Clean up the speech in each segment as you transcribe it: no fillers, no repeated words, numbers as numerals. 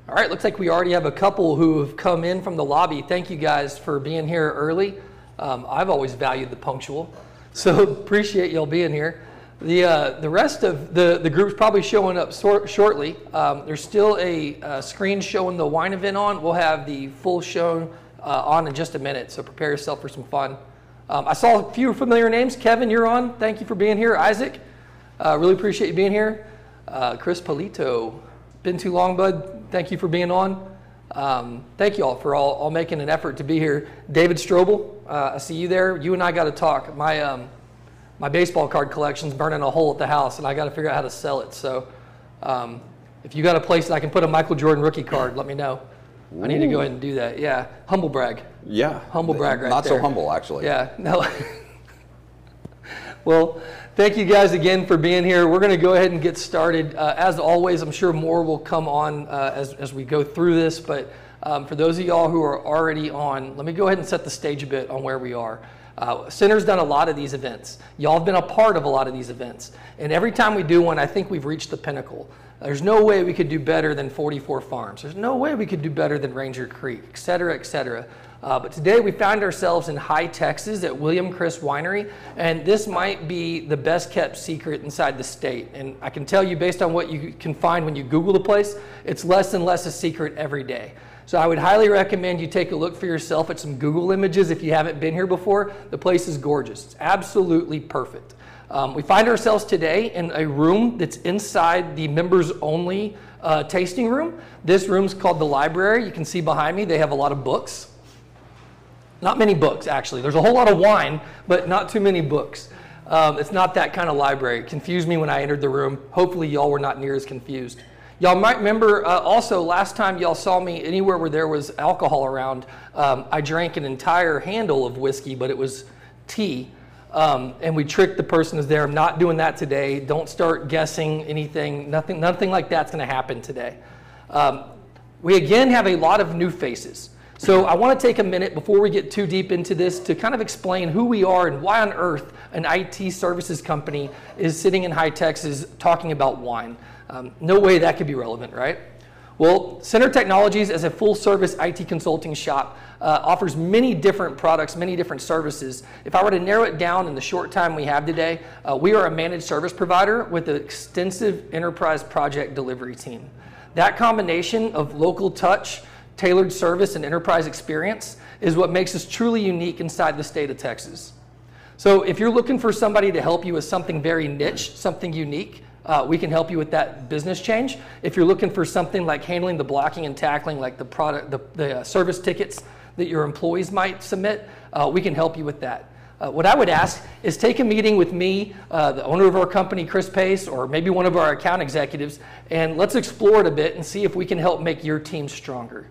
All right, looks like we already have a couple who have come in from the lobby. Thank you guys for being here early. I've always valued the punctual, so appreciate y'all being here. The rest of the group's probably showing up shortly. There's still a screen showing the wine event on. We'll have the full show on in just a minute, so prepare yourself for some fun. I saw a few familiar names. Kevin, you're on. Thank you for being here. Isaac, really appreciate you being here. Chris Polito, been too long, bud. Thank you for being on. Thank you all for all making an effort to be here. David Strobel, I see you there. You and I got to talk. My baseball card collection's burning a hole at the house, and I got to figure out how to sell it. So if you got a place that I can put a Michael Jordan rookie card, let me know. Ooh. I need to go ahead and do that. Yeah, humble brag. Yeah. Humble brag right Not there. so humble, actually. Yeah, no. Well, thank you guys again for being here. We're going to go ahead and get started. As always, I'm sure more will come on as we go through this, but for those of y'all who are already on, let me go ahead and set the stage a bit on where we are. Center's done a lot of these events. Y'all have been a part of a lot of these events. And every time we do one, I think we've reached the pinnacle. There's no way we could do better than 44 Farms. There's no way we could do better than Ranger Creek, et cetera, et cetera. But today we found ourselves in High Texas at William Chris Winery, and this might be the best kept secret inside the state. And I can tell you, based on what you can find when you Google the place, it's less and less a secret every day. So I would highly recommend you take a look for yourself at some Google images if you haven't been here before. The place is gorgeous. It's absolutely perfect. We find ourselves today in a room that's inside the members only tasting room. This room's called the library. You can see behind me they have a lot of books. Not many books, actually. There's a whole lot of wine, but not too many books. It's not that kind of library. It confused me when I entered the room. Hopefully y'all were not near as confused. Y'all might remember also last time y'all saw me anywhere where there was alcohol around, I drank an entire handle of whiskey, but it was tea. And we tricked the person who's there. I'm not doing that today. Don't start guessing anything. Nothing like that's going to happen today. We again have a lot of new faces. So I want to take a minute before we get too deep into this to kind of explain who we are and why on earth an IT services company is sitting in High Texas talking about wine. No way that could be relevant, right? Well, Center Technologies as a full-service IT consulting shop offers many different products, many different services. If I were to narrow it down in the short time we have today, we are a managed service provider with an extensive enterprise project delivery team. That combination of local touch, tailored service, and enterprise experience is what makes us truly unique inside the state of Texas. So if you're looking for somebody to help you with something very niche, something unique, we can help you with that business change. If you're looking for something like handling the blocking and tackling, like the service tickets that your employees might submit, we can help you with that. What I would ask is take a meeting with me, the owner of our company, Chris Pace, or maybe one of our account executives, and let's explore it a bit and see if we can help make your team stronger.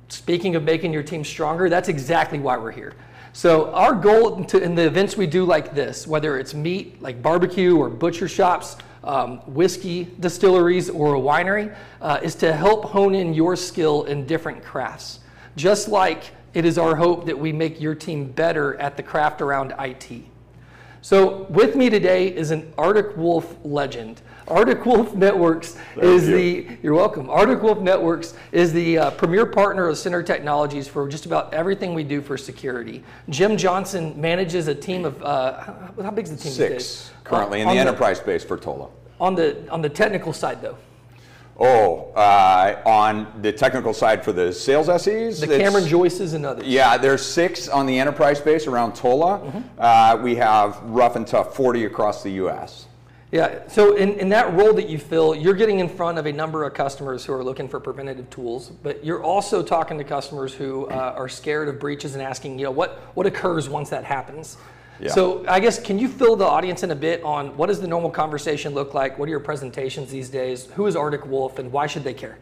Speaking of making your team stronger, that's exactly why we're here. So our goal in the events we do like this, whether it's meat, like barbecue or butcher shops, whiskey distilleries, or a winery, is to help hone in your skill in different crafts. Just like it is our hope that we make your team better at the craft around IT. So with me today is an Arctic Wolf legend. Arctic Wolf Networks you're welcome. Arctic Wolf Networks is the premier partner of Center Technologies for just about everything we do for security. Jim Johnson manages a team of, how big is the team? 6 currently in the enterprise space for TOLA. On the technical side though? On the technical side for the sales SEs? The Cameron Joyces and others. Yeah, there's 6 on the enterprise space around TOLA. Mm-hmm. We have rough and tough 40 across the U.S. Yeah, so in that role that you fill, you're getting in front of a number of customers who are looking for preventative tools, but you're also talking to customers who are scared of breaches and asking, what occurs once that happens? Yeah. So I guess, can you fill the audience in a bit on what does the normal conversation look like? What are your presentations these days? Who is Arctic Wolf and why should they care?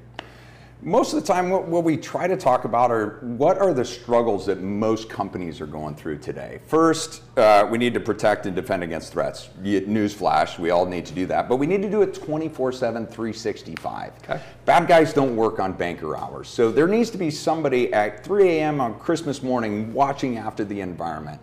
Most of the time, what we try to talk about are what are the struggles that most companies are going through today. First, we need to protect and defend against threats. Newsflash, we all need to do that, but we need to do it 24/7, 365. Okay. Bad guys don't work on banker hours, so there needs to be somebody at 3 a.m. on Christmas morning watching after the environment.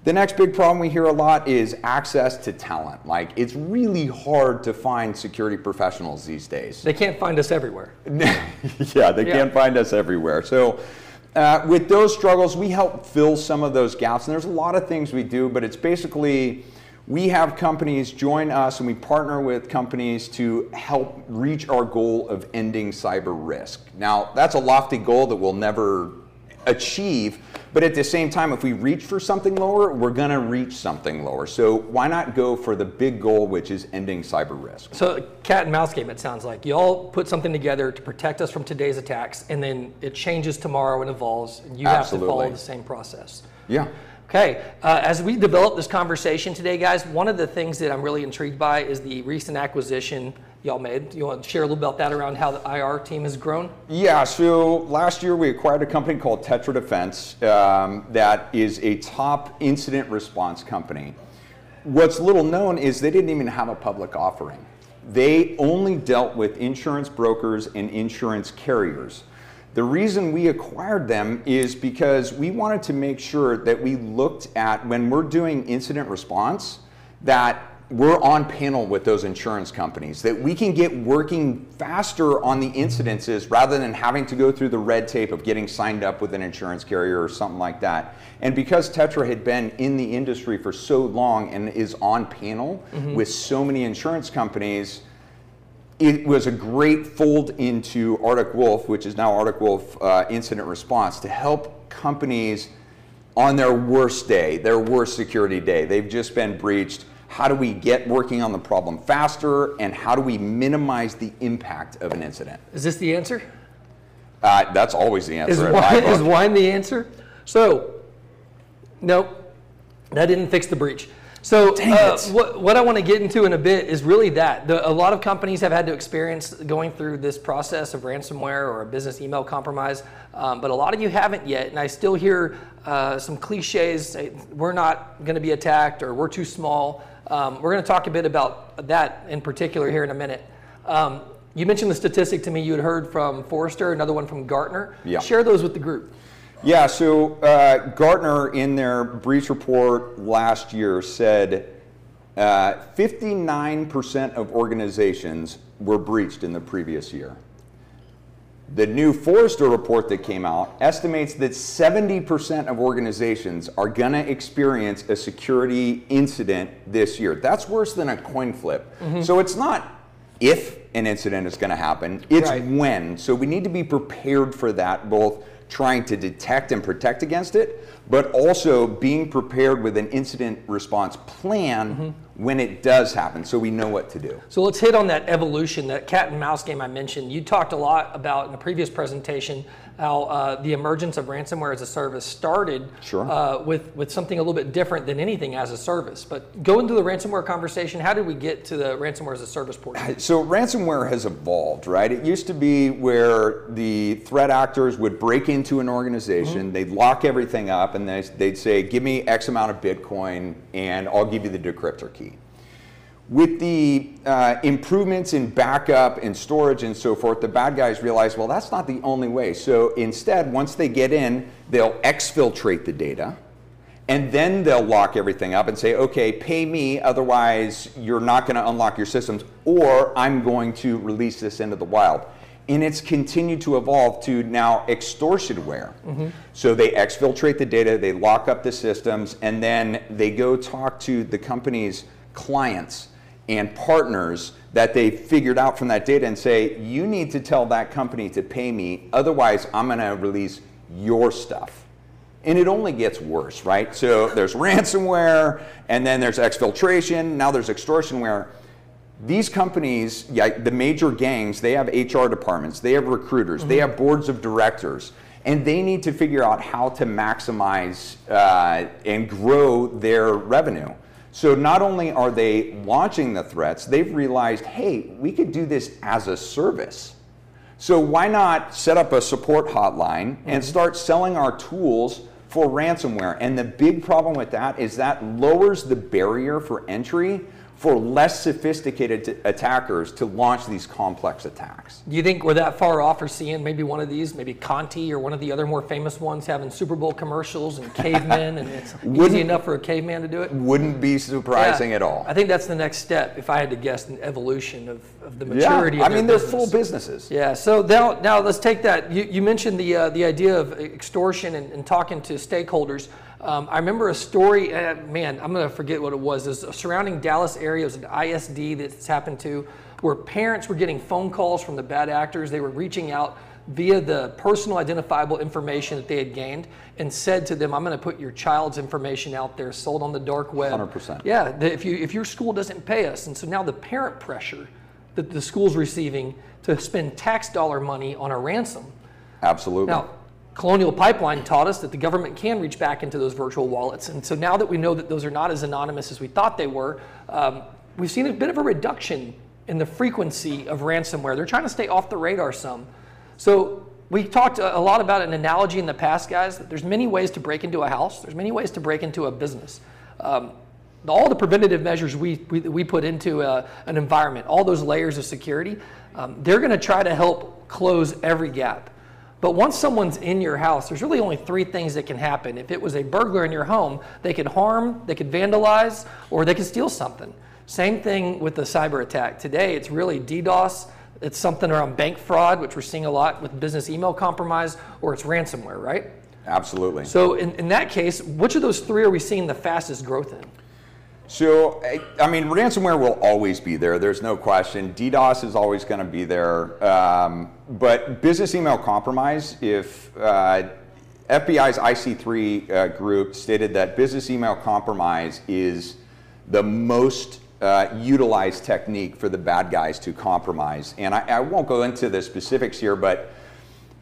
The next big problem we hear a lot is access to talent. Like, it's really hard to find security professionals these days. They can't find us everywhere. Yeah, they can't find us everywhere. So with those struggles, we help fill some of those gaps. And there's a lot of things we do, but it's basically, we have companies join us and we partner with companies to help reach our goal of ending cyber risk. Now, that's a lofty goal that we'll never achieve, but at the same time, if we reach for something lower, we're gonna reach something lower. So why not go for the big goal, which is ending cyber risk? So cat and mouse game, it sounds like. You all put something together to protect us from today's attacks, and then it changes tomorrow and evolves, and you have to follow the same process. Yeah. Okay, as we develop this conversation today, guys, one of the things that I'm really intrigued by is the recent acquisition y'all made. You want to share a little about that around how the IR team has grown? Yeah, so last year we acquired a company called Tetra Defense that is a top incident response company. What's little known is they didn't even have a public offering. They only dealt with insurance brokers and insurance carriers. The reason we acquired them is because we wanted to make sure that we looked at, when we're doing incident response, that we're on panel with those insurance companies, that we can get working faster on the incidences rather than having to go through the red tape of getting signed up with an insurance carrier or something like that. And because Tetra had been in the industry for so long and is on panel with so many insurance companies, it was a great fold into Arctic Wolf, which is now Arctic Wolf Incident Response, to help companies on their worst day, their worst security day. They've just been breached. How do we get working on the problem faster, and how do we minimize the impact of an incident? Is this the answer? That's always the answer. Is wine the answer? So, nope, that didn't fix the breach. So what I want to get into in a bit is really that. A lot of companies have had to experience going through this process of ransomware or a business email compromise, but a lot of you haven't yet, and I still hear some cliches, say, we're not going to be attacked, or we're too small. We're going to talk a bit about that in particular here in a minute. You mentioned the statistic to me you had heard from Forrester, another one from Gartner. Yeah. Share those with the group. Yeah, so Gartner in their breach report last year said 59% of organizations were breached in the previous year. The new Forrester report that came out estimates that 70% of organizations are going to experience a security incident this year. That's worse than a coin flip. So it's not if an incident is going to happen, it's when. So we need to be prepared for that, both trying to detect and protect against it, but also being prepared with an incident response plan when it does happen, so we know what to do. So let's hit on that evolution, that cat and mouse game I mentioned. You talked a lot about in a previous presentation how the emergence of ransomware as a service started with something a little bit different than anything as a service. But go into the ransomware conversation. How did we get to the ransomware as a service portion? So ransomware has evolved, right? It used to be where the threat actors would break into an organization, they'd lock everything up, and they'd say, give me X amount of Bitcoin, and I'll give you the decryptor key. With the improvements in backup and storage and so forth, the bad guys realize, well, that's not the only way. So instead, once they get in, they'll exfiltrate the data, and then they'll lock everything up and say, okay, pay me, otherwise you're not going to unlock your systems, or I'm going to release this into the wild. And it's continued to evolve to now extortionware. So they exfiltrate the data, they lock up the systems, and then they go talk to the company's clients and partners that they figured out from that data and say, you need to tell that company to pay me, otherwise I'm going to release your stuff. And it only gets worse, right? So there's ransomware, and then there's exfiltration, now there's extortionware. These companies, the major gangs, they have HR departments, they have recruiters, they have boards of directors, and they need to figure out how to maximize and grow their revenue. So not only are they launching the threats, they've realized, hey, we could do this as a service. So why not set up a support hotline and start selling our tools for ransomware? And the big problem with that is that lowers the barrier for entry for less sophisticated attackers to launch these complex attacks. Do you think we're that far off for seeing maybe one of these, maybe Conti or one of the other more famous ones having Super Bowl commercials and cavemen, and it's easy enough for a caveman to do it? Wouldn't be surprising at all. I think that's the next step, if I had to guess, in evolution of the maturity of I mean, they're business. full businesses. Yeah, so now let's take that. You mentioned the idea of extortion and talking to stakeholders. I remember a story, man, I'm going to forget what it was. It was surrounding Dallas area. It was an ISD that's happened to, where parents were getting phone calls from the bad actors. They were reaching out via the personal identifiable information that they had gained and said to them, I'm going to put your child's information out there, sold on the dark web. 100%. Yeah, if your school doesn't pay us. And so now the parent pressure that the school's receiving to spend tax dollar money on a ransom. Absolutely. Now, Colonial Pipeline taught us that the government can reach back into those virtual wallets. And so now that we know that those are not as anonymous as we thought they were, we've seen a bit of a reduction in the frequency of ransomware. They're trying to stay off the radar some. So we talked a lot about an analogy in the past, guys, that there's many ways to break into a house. There's many ways to break into a business. All the preventative measures we put into an environment, all those layers of security, they're going to try to help close every gap. But once someone's in your house, there's really only three things that can happen. If it was a burglar in your home, they could harm, they could vandalize, or they could steal something. Same thing with the cyber attack. Today, it's really DDoS. It's something around bank fraud, which we're seeing a lot with business email compromise, or it's ransomware, right? Absolutely. So in that case, which of those three are we seeing the fastest growth in? So, I mean, ransomware will always be there. There's no question. DDoS is always going to be there. But business email compromise, if FBI's IC3 group stated that business email compromise is the most utilized technique for the bad guys to compromise. And I won't go into the specifics here, but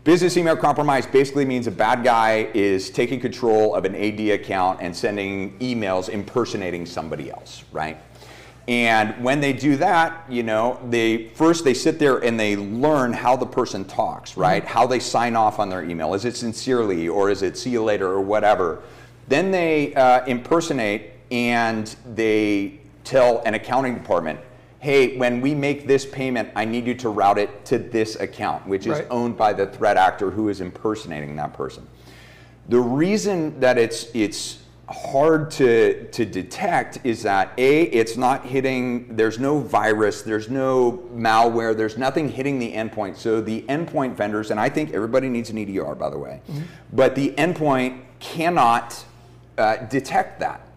business email compromise basically means a bad guy is taking control of an AD account and sending emails impersonating somebody else, right? And when they do that, you know, they sit there and they learn how the person talks, right? How they sign off on their email. Is it sincerely, or is it see you later, or whatever? Then they impersonate and they tell an accounting department, hey, when we make this payment, I need you to route it to this account, which is owned by the threat actor who is impersonating that person. The reason that it's hard to detect is that A, it's not hitting, there's no virus, there's no malware, there's nothing hitting the endpoint. So the endpoint vendors, and I think everybody needs an EDR, by the way, but the endpoint cannot detect that.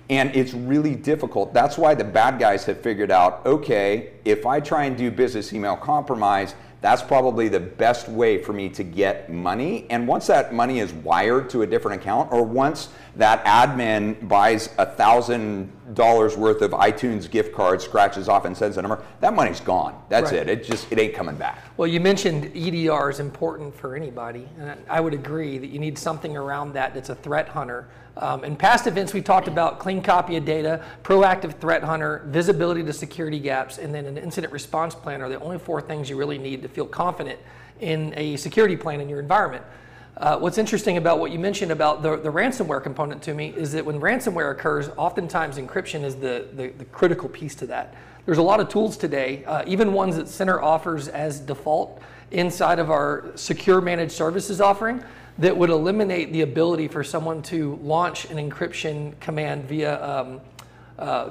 And it's really difficult. That's why the bad guys have figured out, okay, if I try and do business email compromise, that's probably the best way for me to get money. And once that money is wired to a different account, or once that admin buys $1,000 worth of iTunes gift cards, scratches off and sends a number, that money's gone. That's it. It ain't coming back. Well, you mentioned EDR is important for anybody. And I would agree that you need something around that that's a threat hunter. In past events, we talked about clean copy of data, proactive threat hunter, visibility to security gaps, and then an incident response plan are the only four things you really need to feel confident in a security plan in your environment. What's interesting about what you mentioned about the ransomware component to me is that when ransomware occurs, oftentimes encryption is the critical piece to that. There's a lot of tools today, even ones that Center offers as default inside of our secure managed services offering, that would eliminate the ability for someone to launch an encryption command via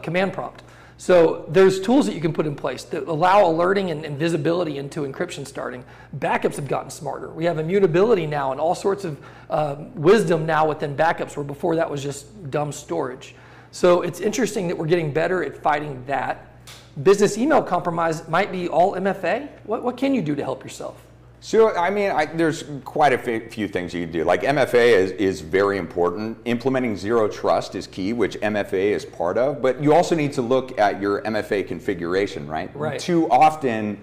command prompt. So there's tools that you can put in place that allow alerting and visibility into encryption starting. Backups have gotten smarter. We have immutability now and all sorts of wisdom now within backups, where before that was just dumb storage. So it's interesting that we're getting better at fighting that. Business email compromise might be all MFA. What can you do to help yourself? So, I mean, there's quite a few things you can do. Like MFA is very important. Implementing zero trust is key, which MFA is part of. But you also need to look at your MFA configuration, right? Too often,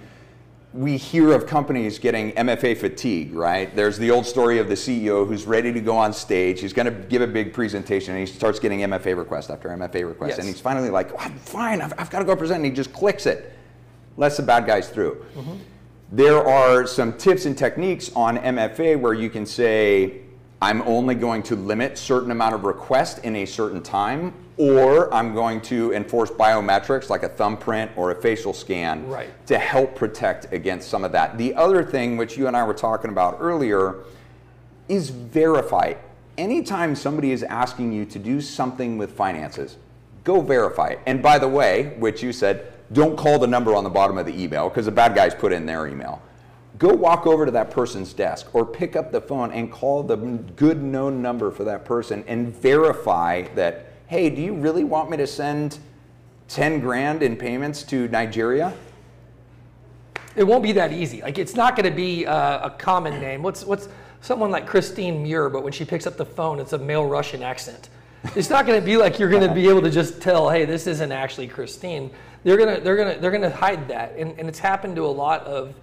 we hear of companies getting MFA fatigue, right? There's the old story of the CEO who's ready to go on stage. He's going to give a big presentation, and he starts getting MFA request after MFA request. And he's finally like, oh, I'm fine, I've got to go present. And he just clicks it. Lets the bad guys through. There are some tips and techniques on MFA where you can say, I'm only going to limit certain amount of requests in a certain time. or I'm going to enforce biometrics like a thumbprint or a facial scan to help protect against some of that. The other thing, which you and I were talking about earlier, is verify. Anytime somebody is asking you to do something with finances, go verify it. And by the way, which you said, don't call the number on the bottom of the email because the bad guys put in their email. Go walk over to that person's desk or pick up the phone and call the good known number for that person and verify that, hey, do you really want me to send 10 grand in payments to Nigeria? It won't be that easy. Like, it's not going to be a common name. What's someone like Christine Muir, but when she picks up the phone, it's a male Russian accent. It's not going to be like you're going to be able to just tell, hey, this isn't actually Christine. They're going to hide that, and it's happened to a lot of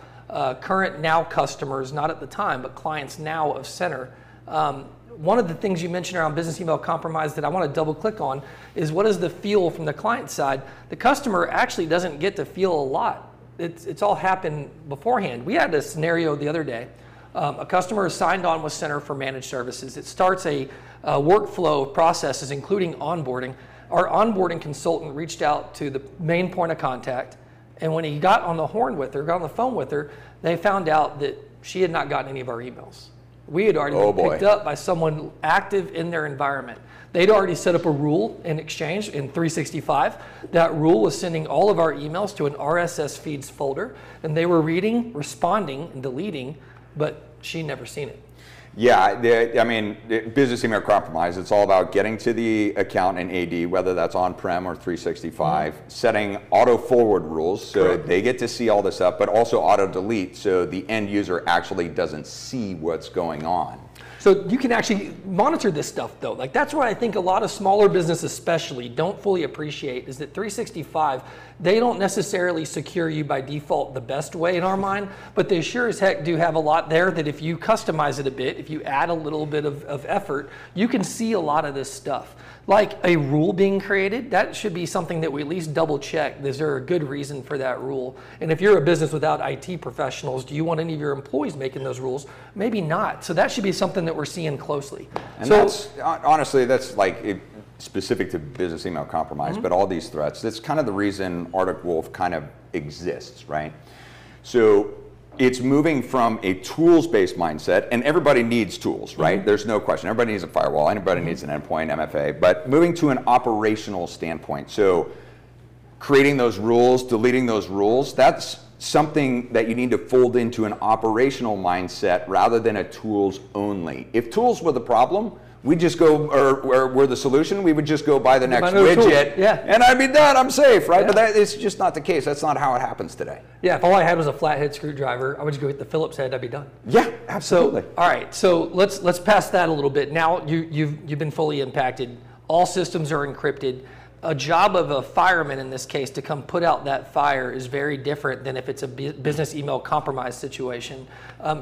current now customers, not at the time, but clients now of Center. One of the things you mentioned around business email compromise that I want to double click on is what is the feel from the client side. The customer actually doesn't get to feel a lot. It's all happened beforehand. We had a scenario the other day. A customer is signed on with Center for Managed Services. It starts a workflow of processes, including onboarding. Our onboarding consultant reached out to the main point of contact, and when he got on the phone with her, they found out that she had not gotten any of our emails. We had already been picked up by someone active in their environment. They'd already set up a rule in Exchange in 365. That rule was sending all of our emails to an RSS feeds folder, and they were reading, responding, and deleting, but she'd never seen it. Yeah, business email compromise, it's all about getting to the account in AD, whether that's on-prem or 365, setting auto-forward rules so they get to see all this stuff, but also auto-delete so the end user actually doesn't see what's going on. So you can actually monitor this stuff though. Like, that's what I think a lot of smaller businesses especially don't fully appreciate, is that 365, they don't necessarily secure you by default the best way in our mind, but they sure as heck do have a lot there that if you customize it a bit, if you add a little bit of effort, you can see a lot of this stuff. Like a rule being created, that should be something that we at least double check. Is there a good reason for that rule? And if you're a business without IT professionals, do you want any of your employees making those rules? Maybe not. So that should be something that we're seeing closely. And that's, honestly, that's like specific to business email compromise, but all these threats, that's kind of the reason Arctic Wolf kind of exists, right? So it's moving from a tools-based mindset, and everybody needs tools, right? There's no question. Everybody needs a firewall. Anybody needs an endpoint, MFA. But moving to an operational standpoint, so creating those rules, deleting those rules, that's something that you need to fold into an operational mindset rather than a tools only. If tools were the problem, we just go, or we're the solution, we would just go buy the next widget, and I'd be done, I'm safe, right? But that is just not the case. That's not how it happens today. Yeah, if all I had was a flathead screwdriver, I would just go get the Phillips head, I'd be done. Yeah, absolutely. So, all right, so let's pass that a little bit. Now you've been fully impacted. All systems are encrypted. A job of a fireman in this case to come put out that fire is very different than if it's a business email compromise situation.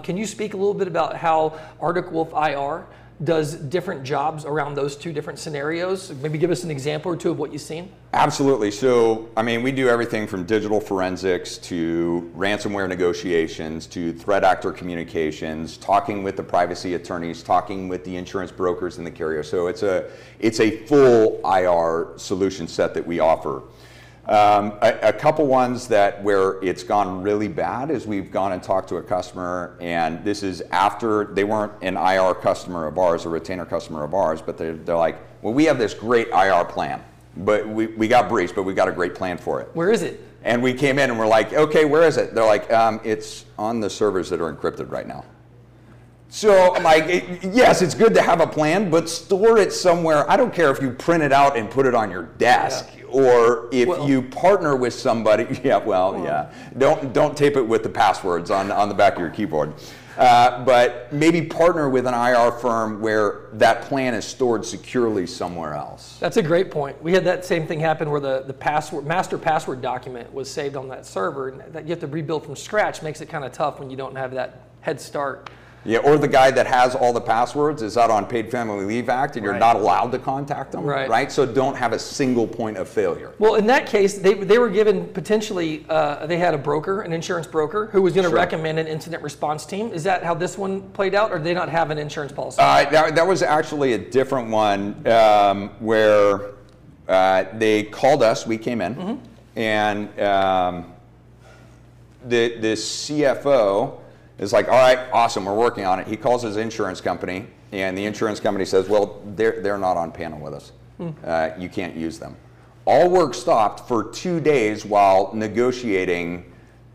Can you speak a little bit about how Arctic Wolf IR does different jobs around those two different scenarios? Maybe give us an example or two of what you've seen. Absolutely. So, we do everything from digital forensics to ransomware negotiations to threat actor communications, talking with the privacy attorneys, talking with the insurance brokers and the carrier. So it's a full IR solution set that we offer. A couple ones where it's gone really bad is we've gone and talked to a customer, and this is after they weren't an IR customer of ours, a retainer customer of ours, but they're like, well, we have this great IR plan, but we got breached, but we got a great plan for it. Where is it? And we came in and we're like, okay, where is it? They're like, it's on the servers that are encrypted right now. So I'm like, yes, it's good to have a plan, but store it somewhere. I don't care if you print it out and put it on your desk, or if you partner with somebody. Don't tape it with the passwords on the back of your keyboard. But maybe partner with an IR firm where that plan is stored securely somewhere else. That's a great point. We had that same thing happen where the master password document was saved on that server, and that you have to rebuild from scratch makes it kind of tough when you don't have that head start. Yeah, or the guy that has all the passwords is out on Paid Family Leave Act, and you're not allowed to contact them, right? So don't have a single point of failure. Well, in that case, they were given potentially, they had a broker, an insurance broker, who was going to recommend an incident response team. Is that how this one played out, or did they not have an insurance policy? That was actually a different one where They called us, we came in, and the CFO is like, all right, awesome, we're working on it. He calls his insurance company, and the insurance company says, well, they're not on panel with us. You can't use them. All work stopped for 2 days while negotiating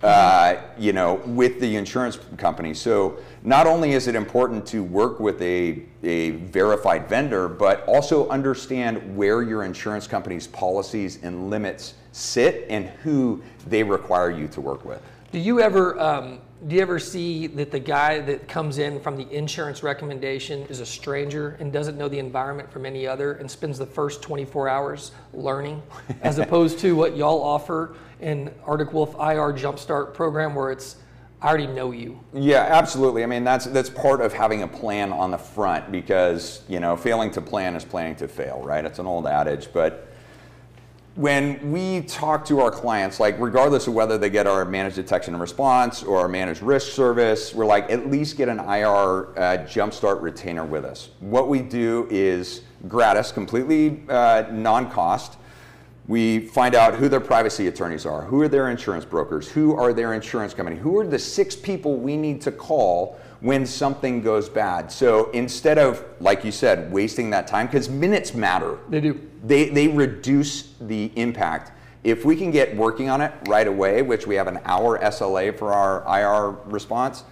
with the insurance company. So not only is it important to work with a verified vendor, but also understand where your insurance company's policies and limits sit and who they require you to work with. Do you ever see that the guy that comes in from the insurance recommendation is a stranger and doesn't know the environment from any other and spends the first 24 hours learning, as opposed to what y'all offer in Arctic Wolf IR Jumpstart program, where it's, I already know you? Yeah, absolutely. I mean, that's part of having a plan on the front, because failing to plan is planning to fail, right? It's an old adage. But when we talk to our clients, like regardless of whether they get our managed detection and response or our managed risk service, we're like, at least get an IR Jumpstart retainer with us. What we do is gratis, completely non-cost. We find out who their privacy attorneys are, who are their insurance brokers, who are their insurance company, who are the 6 people we need to call when something goes bad. So instead of, like you said, wasting that time, because minutes matter. They do. They reduce the impact. If we can get working on it right away, which we have an hour SLA for our IR response,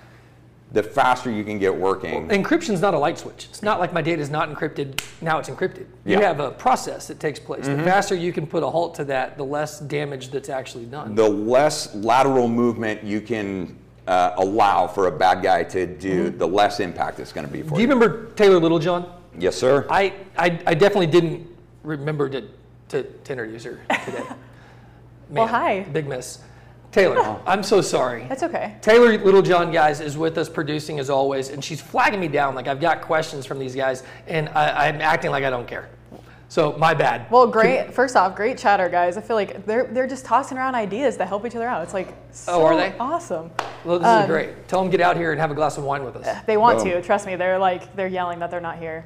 the faster you can get working. Well, encryption's not a light switch. It's not like my data is not encrypted, now it's encrypted. You have a process that takes place. The faster you can put a halt to that, the less damage that's actually done. The less lateral movement you can allow for a bad guy to do, the less impact it's going to be for you. Do you remember Taylor Littlejohn? Yes, sir. I definitely didn't remember to introduce her today. Man, well, hi. Big miss. Taylor, I'm so sorry. That's okay. Taylor Littlejohn, guys, is with us producing as always, and she's flagging me down like I've got questions from these guys, and I'm acting like I don't care. So my bad. Well, great. First off, great chatter, guys. I feel like they're just tossing around ideas to help each other out. It's like so are they? Awesome. Well, this is great. Tell them get out here and have a glass of wine with us. They want to. Trust me. They're yelling that they're not here.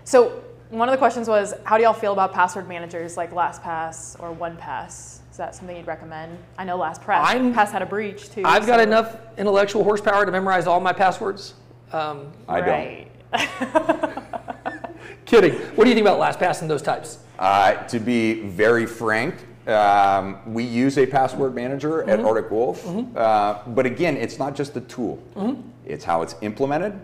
So one of the questions was, how do y'all feel about password managers like LastPass or OnePass? Is that something you'd recommend? I know LastPass had a breach too. I've got enough intellectual horsepower to memorize all my passwords. I don't. Kidding. What do you think about LastPass and those types? To be very frank, we use a password manager at Arctic Wolf, but again, it's not just the tool. It's how it's implemented,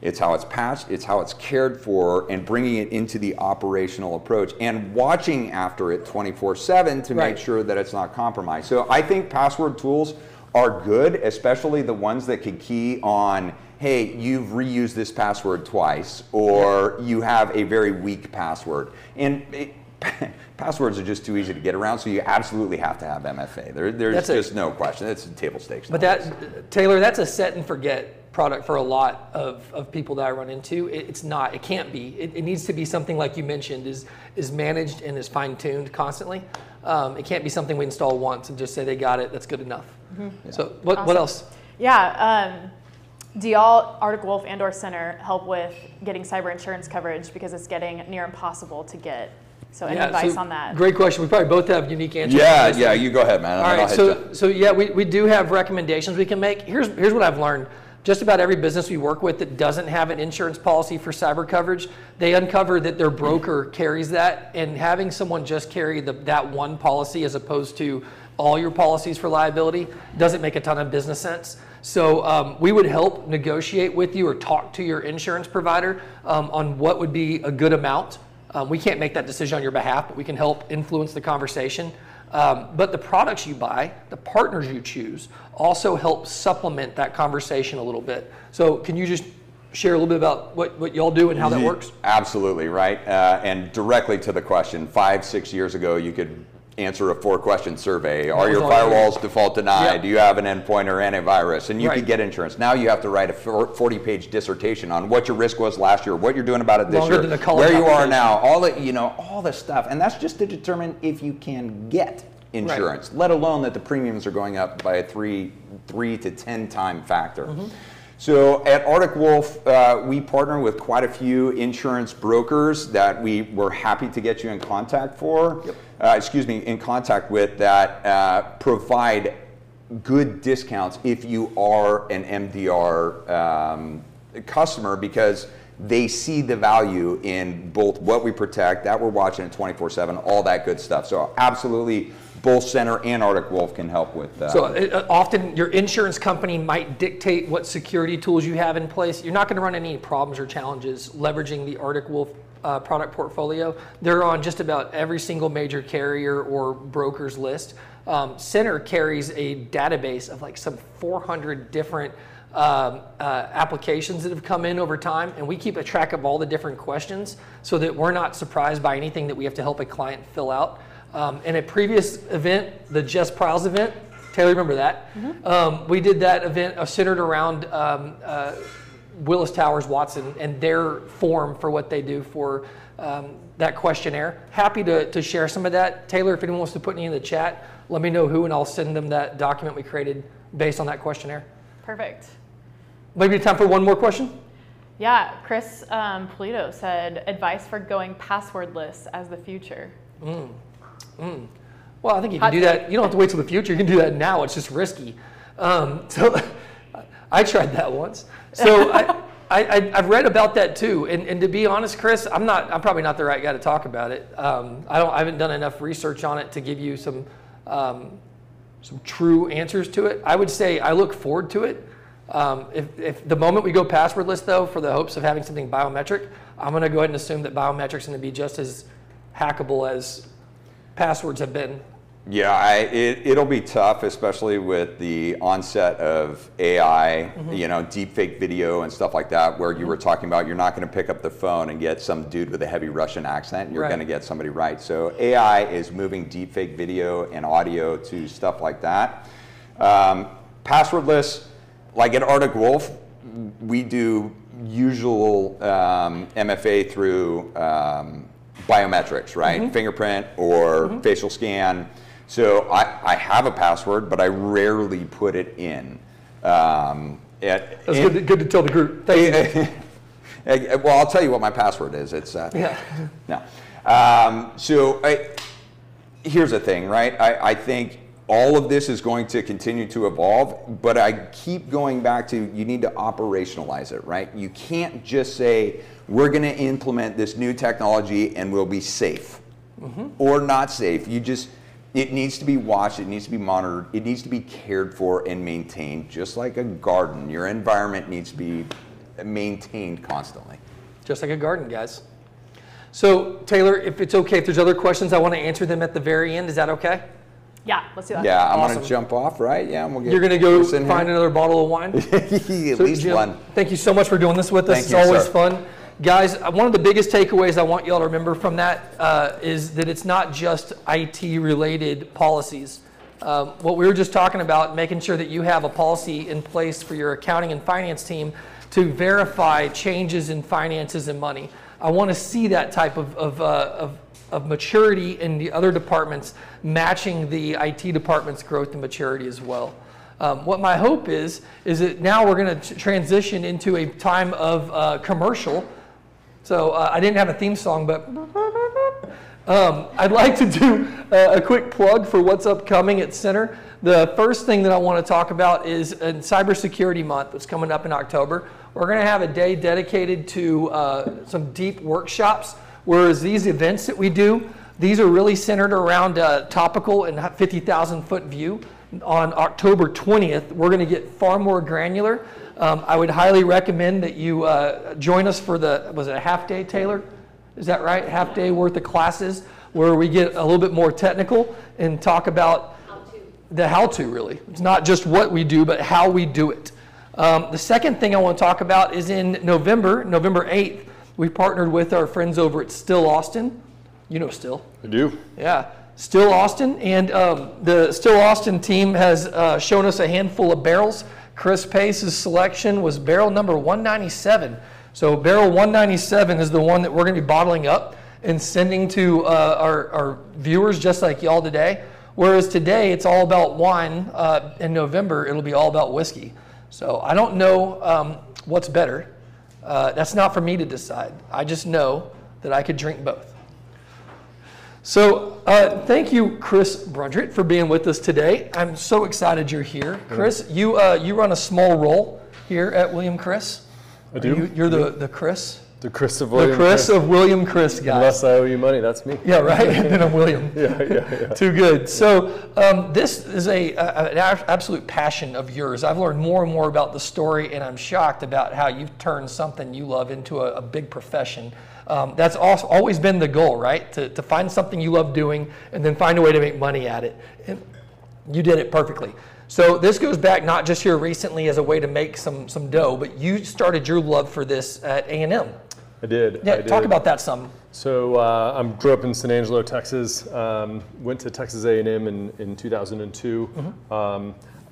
it's how it's patched, it's how it's cared for, and bringing it into the operational approach and watching after it 24/7 to make sure that it's not compromised. So I think password tools are good, especially the ones that can key on, hey, you've reused this password twice, or you have a very weak password. And passwords are just too easy to get around, so you absolutely have to have MFA. There's just no question. It's table stakes. But Taylor, that's a set and forget product for a lot of people that I run into. It's not, it can't be. It needs to be something like you mentioned, is managed and is fine-tuned constantly. It can't be something we install once and just say they got it, that's good enough. So what else? Yeah, do y'all, Arctic Wolf and or Center, help with getting cyber insurance coverage because it's getting near impossible to get? So any advice on that? Great question. We probably both have unique answers. Yeah, you go ahead, man. All right, so yeah, we do have recommendations we can make. Here's what I've learned. Just about every business we work with that doesn't have an insurance policy for cyber coverage, they uncover that their broker carries that, and having someone just carry that one policy as opposed to all your policies for liability doesn't make a ton of business sense. So we would help negotiate with you or talk to your insurance provider on what would be a good amount. We can't make that decision on your behalf, but we can help influence the conversation. But the products you buy, the partners you choose, also help supplement that conversation a little bit. So can you just share a little bit about what y'all do and how that works? Absolutely, right. And directly to the question, 5-6 years ago, you could answer a 4-question survey. Are your firewalls default denied? Yep. Do you have an endpoint or antivirus? And you could get insurance. Now you have to write a 40-page dissertation on what your risk was last year, what you're doing about it this year, where you are now, all the stuff. And that's just to determine if you can get insurance, let alone that the premiums are going up by a 3 to 10 time factor. So at Arctic Wolf, we partner with quite a few insurance brokers that we're happy to get you in contact in contact with that provide good discounts if you are an MDR customer, because they see the value in both what we protect, that we're watching at 24/7, all that good stuff. So absolutely, both Center and Arctic Wolf can help with that. So often your insurance company might dictate what security tools you have in place. You're not going to run into any problems or challenges leveraging the Arctic Wolf product portfolio. They're on just about every single major carrier or broker's list. Center carries a database of like some 400 different applications that have come in over time, and we keep a track of all the different questions so that we're not surprised by anything that we have to help a client fill out. In a previous event, the Jess Pryles event, Taylor, remember that? Mm-hmm. We did that event centered around Willis Towers Watson and their form for what they do for that questionnaire. Happy to share some of that. Taylor, if anyone wants to put any in the chat, let me know who, and I'll send them that document we created based on that questionnaire. Perfect. Maybe time for one more question? Yeah, Chris Polito said, advice for going passwordless as the future. Well, I think you can do that. You don't have to wait till the future. You can do that now. It's just risky. So I tried that once. So I've read about that too. And to be honest, Chris, I'm probably not the right guy to talk about it. I haven't done enough research on it to give you some true answers to it. I would say I look forward to it. If the moment we go passwordless, though, for the hopes of having something biometric, I'm going to go ahead and assume that biometric's going to be just as hackable as passwords have been. Yeah, it'll be tough, especially with the onset of AI, deepfake video and stuff like that, where you were talking about you're not going to pick up the phone and get some dude with a heavy Russian accent. You're going to get somebody right. So AI is moving deepfake video and audio to stuff like that. Passwordless, like at Arctic Wolf, we do usual MFA through biometrics, right? Mm-hmm. Fingerprint or facial scan. So I have a password, but I rarely put it in. That's good to tell the group. Thank you. Well, I'll tell you what my password is. It's no. Here's the thing, right? I think all of this is going to continue to evolve, but I keep going back to you need to operationalize it, right? You can't just say we're going to implement this new technology and we'll be safe or not safe. It needs to be watched, it needs to be monitored, it needs to be cared for and maintained, just like a garden. Your environment needs to be maintained constantly. Just like a garden, guys. So, Taylor, if it's okay, if there's other questions, I want to answer them at the very end. Is that okay? Yeah, let's do that. Yeah, I'm going to jump off, right? Yeah, and we'll get. You're going to go find another bottle of wine? At least Jim, one. Thank you so much for doing this with us. It's always fun. Guys, one of the biggest takeaways I want you all to remember from that is that it's not just IT-related policies. What we were just talking about, making sure that you have a policy in place for your accounting and finance team to verify changes in finances and money. I want to see that type of maturity in the other departments matching the IT department's growth and maturity as well. What my hope is that now we're going to transition into a time of commercial. So I didn't have a theme song, but I'd like to do a quick plug for what's upcoming at Center. The first thing that I want to talk about is in Cybersecurity Month that's coming up in October. We're going to have a day dedicated to some deep workshops, whereas these events that we do, these are really centered around topical and 50,000 foot view. On October 20th, we're going to get far more granular. I would highly recommend that you join us for was it a half day, Taylor? Is that right? Half day worth of classes where we get a little bit more technical and talk about the how-to, really. It's not just what we do, but how we do it. The second thing I want to talk about is in November 8th, we partnered with our friends over at Still Austin. You know Still. I do. Yeah. Still Austin, and the Still Austin team has shown us a handful of barrels. Chris Pace's selection was barrel number 197. So barrel 197 is the one that we're going to be bottling up and sending to our viewers just like y'all today. Whereas today it's all about wine. In November it'll be all about whiskey. So I don't know what's better. That's not for me to decide. I just know that I could drink both. So thank you, Chris Brundrett, for being with us today. I'm so excited you're here. Chris, you run a small role here at William Chris. I do. You're the Chris? The Chris of William The Chris of William Chris, guys. Unless I owe you money, that's me. Yeah, right? And then I'm William. Yeah. Too good. So this is an absolute passion of yours. I've learned more and more about the story, and I'm shocked about how you've turned something you love into a big profession. That's also always been the goal, right? To find something you love doing and then find a way to make money at it. And you did it perfectly. So this goes back not just here recently as a way to make some dough, but you started your love for this at A&M. I did. Yeah, talk about that some. So I grew up in San Angelo, Texas. Went to Texas A&M in 2002,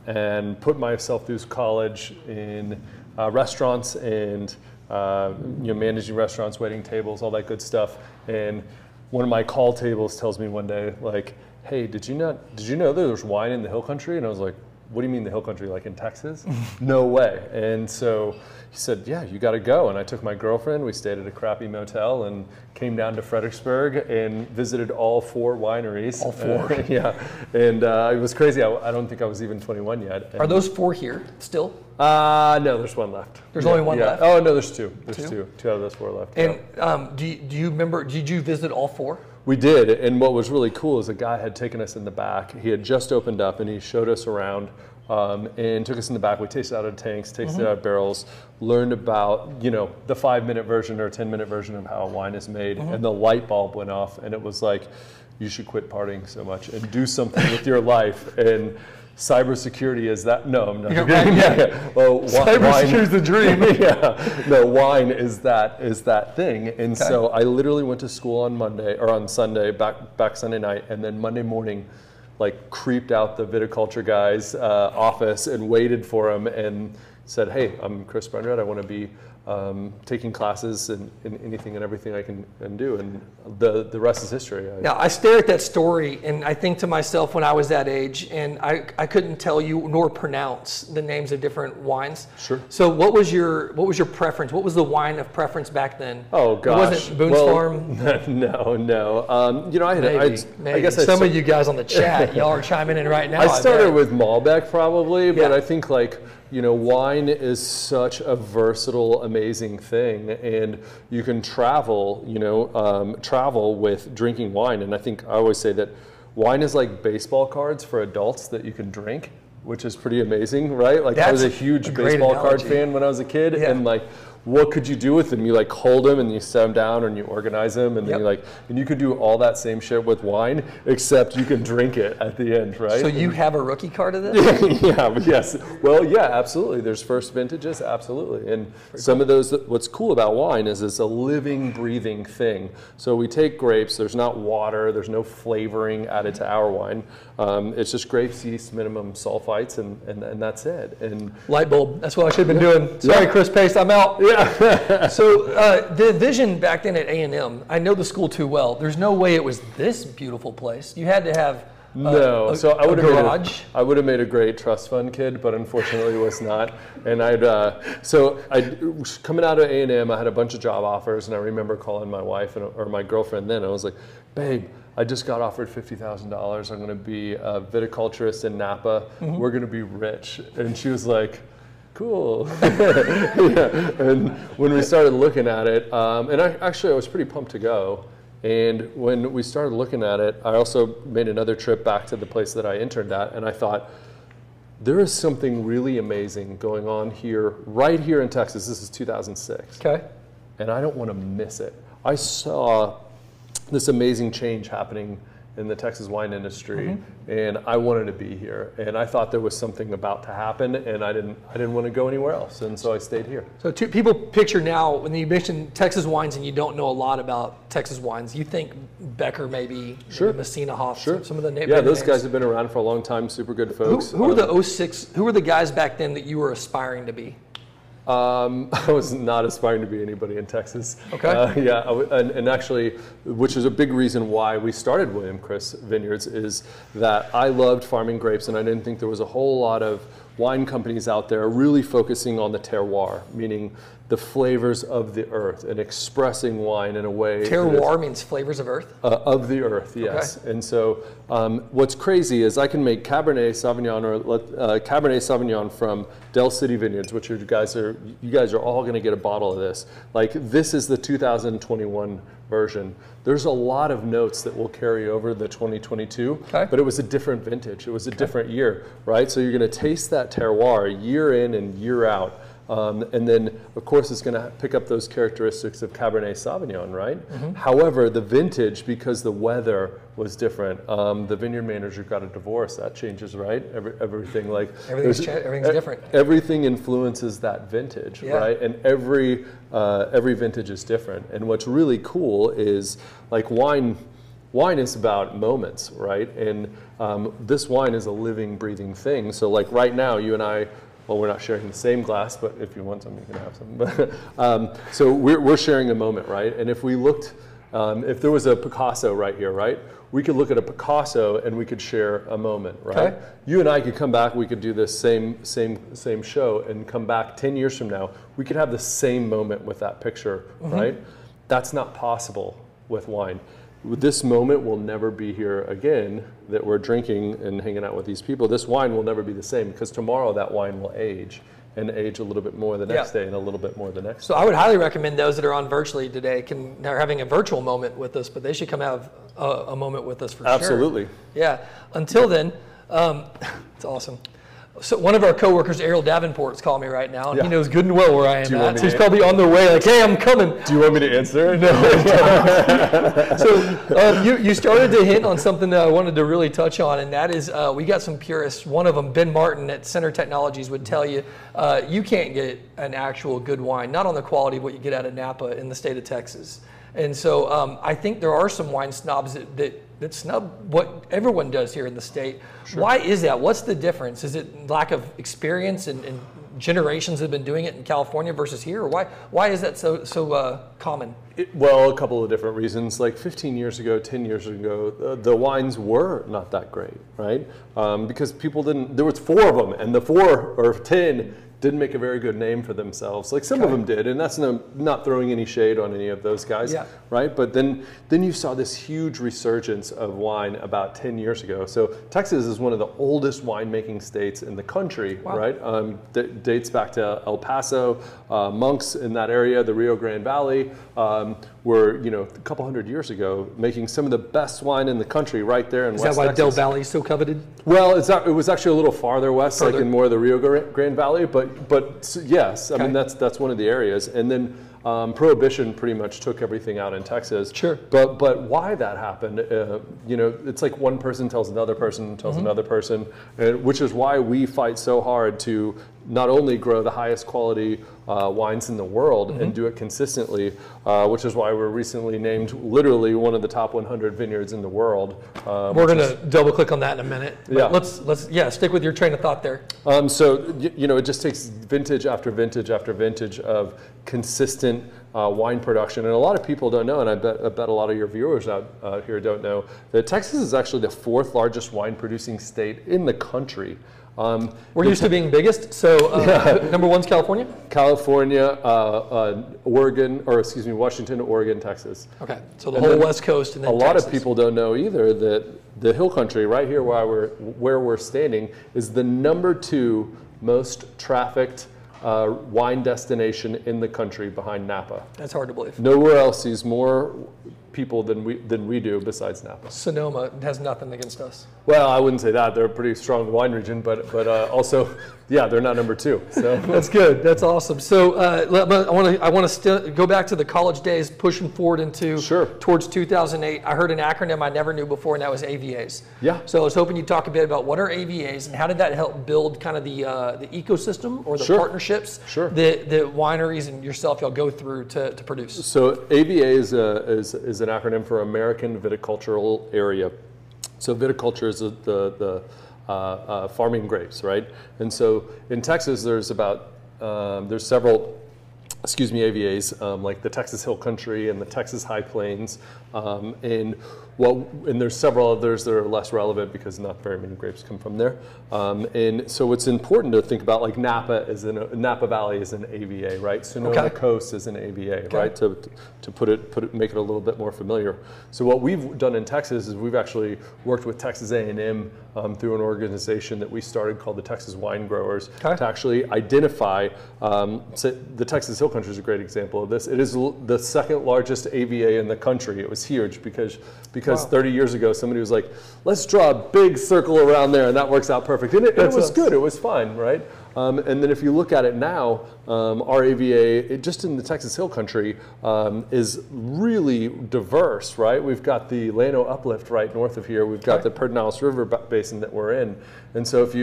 and put myself through college in restaurants and managing restaurants, waiting tables, all that good stuff. And one of my call tables tells me one day, like, "Hey, did you know there's wine in the Hill Country?" And I was like, "What do you mean the Hill Country, like in Texas?" No way. And so he said, "Yeah, you got to go." And I took my girlfriend. We stayed at a crappy motel and came down to Fredericksburg and visited all 4 wineries. All 4? Yeah. And it was crazy. I don't think I was even 21 yet. Are those 4 here still? No, there's one left. There's only one left? Oh, no, there's 2. There's 2 out of those 4 left. And do you remember, did you visit all 4? We did, and what was really cool is a guy had taken us in the back. He had just opened up, and he showed us around and took us in the back. We tasted out of tanks, tasted out of barrels, learned about the 5-minute version or 10-minute version of how wine is made, and the light bulb went off, and it was like, you should quit partying so much and do something with your life. And cybersecurity is that? No, I'm not. Right, yeah. Well, cybersecurity is the dream. Yeah. No, wine is that thing. And so I literally went to school on Sunday, back Sunday night, and then Monday morning, like creeped out the viticulture guy's office and waited for him and said, "Hey, I'm Chris Vineyards. I want to be taking classes in anything and everything I can do," and the rest is history. Now, I stare at that story and I think to myself when I was that age, and I couldn't tell you nor pronounce the names of different wines. Sure. So what was your preference? What was the wine of preference back then? Oh gosh. It wasn't Boone's Farm? No. I guess some of you guys on the chat, y'all are chiming in right now. I started with Malbec probably, but I think wine is such a versatile, amazing thing, and you can travel with drinking wine. And I think I always say that wine is like baseball cards for adults that you can drink, which is pretty amazing, right? Like I was a huge baseball card fan when I was a kid, and what could you do with them? You hold them and you set them down and you organize them, and then and you could do all that same shit with wine, except you can drink it at the end, right? So you have a rookie card of this? Yes. Well, yeah, absolutely. There's first vintages, absolutely. And some of those, what's cool about wine is it's a living, breathing thing. So we take grapes, there's not water, there's no flavoring added to our wine. It's just grapes, yeast, minimum sulfites, and that's it. And light bulb, that's what I should have been doing. Sorry, Chris Pace, I'm out. Yeah. So the vision back then at A&M, I know the school too well. There's no way it was this beautiful place. You had to have I would have made a great trust fund kid, but unfortunately was not. And coming out of A&M, I had a bunch of job offers, and I remember calling my wife or my girlfriend then. I was like, "Babe, I just got offered $50,000. I'm going to be a viticulturist in Napa. We're going to be rich." And she was like, "Cool." And when we started looking at it, and I was pretty pumped to go. And when we started looking at it, I also made another trip back to the place that I interned at, and I thought, there is something really amazing going on here, right here in Texas. This is 2006. Okay. And I don't want to miss it. I saw this amazing change happening in the Texas wine industry, and I wanted to be here. And I thought there was something about to happen, and I didn't want to go anywhere else, and so I stayed here. So people picture now, when you mention Texas wines and you don't know a lot about Texas wines, you think Becker maybe, Messina Hoff, some of the names. Yeah, those guys have been around for a long time, super good folks. Who were the 06, who were the guys back then that you were aspiring to be? I was not aspiring to be anybody in Texas. Okay. And actually, which is a big reason why we started William Chris Vineyards, is that I loved farming grapes, and I didn't think there was a whole lot of wine companies out there are really focusing on the terroir, meaning the flavors of the earth and expressing wine in a way. Terroir means flavors of earth? Of the earth, yes. Okay. And so what's crazy is I can make Cabernet Sauvignon Cabernet Sauvignon from Del City Vineyards, which you guys are all going to get a bottle of this. Like, this is the 2021 version. There's a lot of notes that will carry over the 2022, but it was a different vintage. It was a different year, right? So you're going to taste that terroir year in and year out. And then, of course, it's going to pick up those characteristics of Cabernet Sauvignon, right? However, the vintage, because the weather was different, the vineyard manager got a divorce. That changes, right? Everything everything's different. Everything influences that vintage, right? And every vintage is different. And what's really cool is, like, wine is about moments, right? And this wine is a living, breathing thing. So, like, right now, you and I. Well, we're not sharing the same glass, but if you want some, you can have some. So we're sharing a moment, right? And if we looked, if there was a Picasso right here, right? We could look at a Picasso and we could share a moment, right? Okay. You and I could come back, we could do this same show and come back 10 years from now, we could have the same moment with that picture, right? That's not possible with wine. This moment will never be here again that we're drinking and hanging out with these people. This wine will never be the same, because tomorrow that wine will age and age a little bit more the next day and a little bit more the next day. So I would highly recommend those that are on virtually today they're having a virtual moment with us, but they should come have a moment with us for sure. Absolutely. Yeah. Until then, it's awesome. So one of our coworkers, Ariel Davenport's calling me right now, and he knows good and well where I am at. So he's probably on the way, like, hey, I'm coming. Do you want me to answer? No. So you started to hint on something that I wanted to really touch on, and that is we got some purists. One of them, Ben Martin at Center Technologies, would tell you you can't get an actual good wine, not on the quality of what you get out of Napa in the state of Texas. And so I think there are some wine snobs that snub what everyone does here in the state. Sure. Why is that? What's the difference? Is it lack of experience and generations have been doing it in California versus here? Or why is that so common? Well, a couple of different reasons. Like 15 years ago, 10 years ago, the wines were not that great, right? Because people didn't, there was 4 of them, and the 4 or 10 didn't make a very good name for themselves. Like some of them did, and that's not throwing any shade on any of those guys, right? But then you saw this huge resurgence of wine about 10 years ago. So Texas is one of the oldest winemaking states in the country, right? Dates back to El Paso, monks in that area, the Rio Grande Valley, were, a couple hundred years ago making some of the best wine in the country right there in West Texas. Is that why Del Valle is so coveted? Well, it was actually a little farther west, like in more of the Rio Grande Valley, but yes, I mean that's one of the areas. And then Prohibition pretty much took everything out in Texas. Sure. But why that happened, it's like one person tells another person, another person, which is why we fight so hard to not only grow the highest quality wines in the world and do it consistently, which is why we're recently named literally one of the top 100 vineyards in the world. We're going to double click on that in a minute. Let's stick with your train of thought there. So it just takes vintage after vintage after vintage of consistent wine production, and a lot of people don't know, and I bet a lot of your viewers out here don't know, that Texas is actually the 4th largest wine producing state in the country. We're used to being biggest, so number 1's California? California, Washington, Oregon, Texas. Okay, so the whole West Coast and then Texas. A lot of people don't know either that the hill country right here where we're standing is the number 2 most trafficked wine destination in the country behind Napa. That's hard to believe. Nowhere else sees more people than we do besides Napa. Sonoma has nothing against us. Well, I wouldn't say that. They're a pretty strong wine region, but also, they're not number 2. So that's good. That's awesome. So I want to go back to the college days, pushing forward into towards 2008. I heard an acronym I never knew before, and that was AVAs. Yeah. So I was hoping you'd talk a bit about what are AVAs and how did that help build kind of the ecosystem or the partnerships that wineries and yourself y'all go through to produce. So AVA is an acronym for American Viticultural Area. So viticulture is the farming grapes, right? And so in Texas, there's several AVAs, like the Texas Hill Country and the Texas High Plains, and there's several others that are less relevant because not very many grapes come from there. And so it's important to think about, like Napa Valley is an AVA, right? Sonoma Coast is an AVA, right? To make it a little bit more familiar. So what we've done in Texas is we've actually worked with Texas A&M through an organization that we started called the Texas Wine Growers to actually identify. So the Texas Hill Country is a great example of this. It is the second largest AVA in the country. It was huge because 30 years ago somebody was like, let's draw a big circle around there, and that works out perfect. And it was good. It was fine, right? And then if you look at it now, our AVA, just in the Texas Hill Country, is really diverse, right? We've got the Llano Uplift right north of here. We've got the Pedernales River Basin that we're in. And so if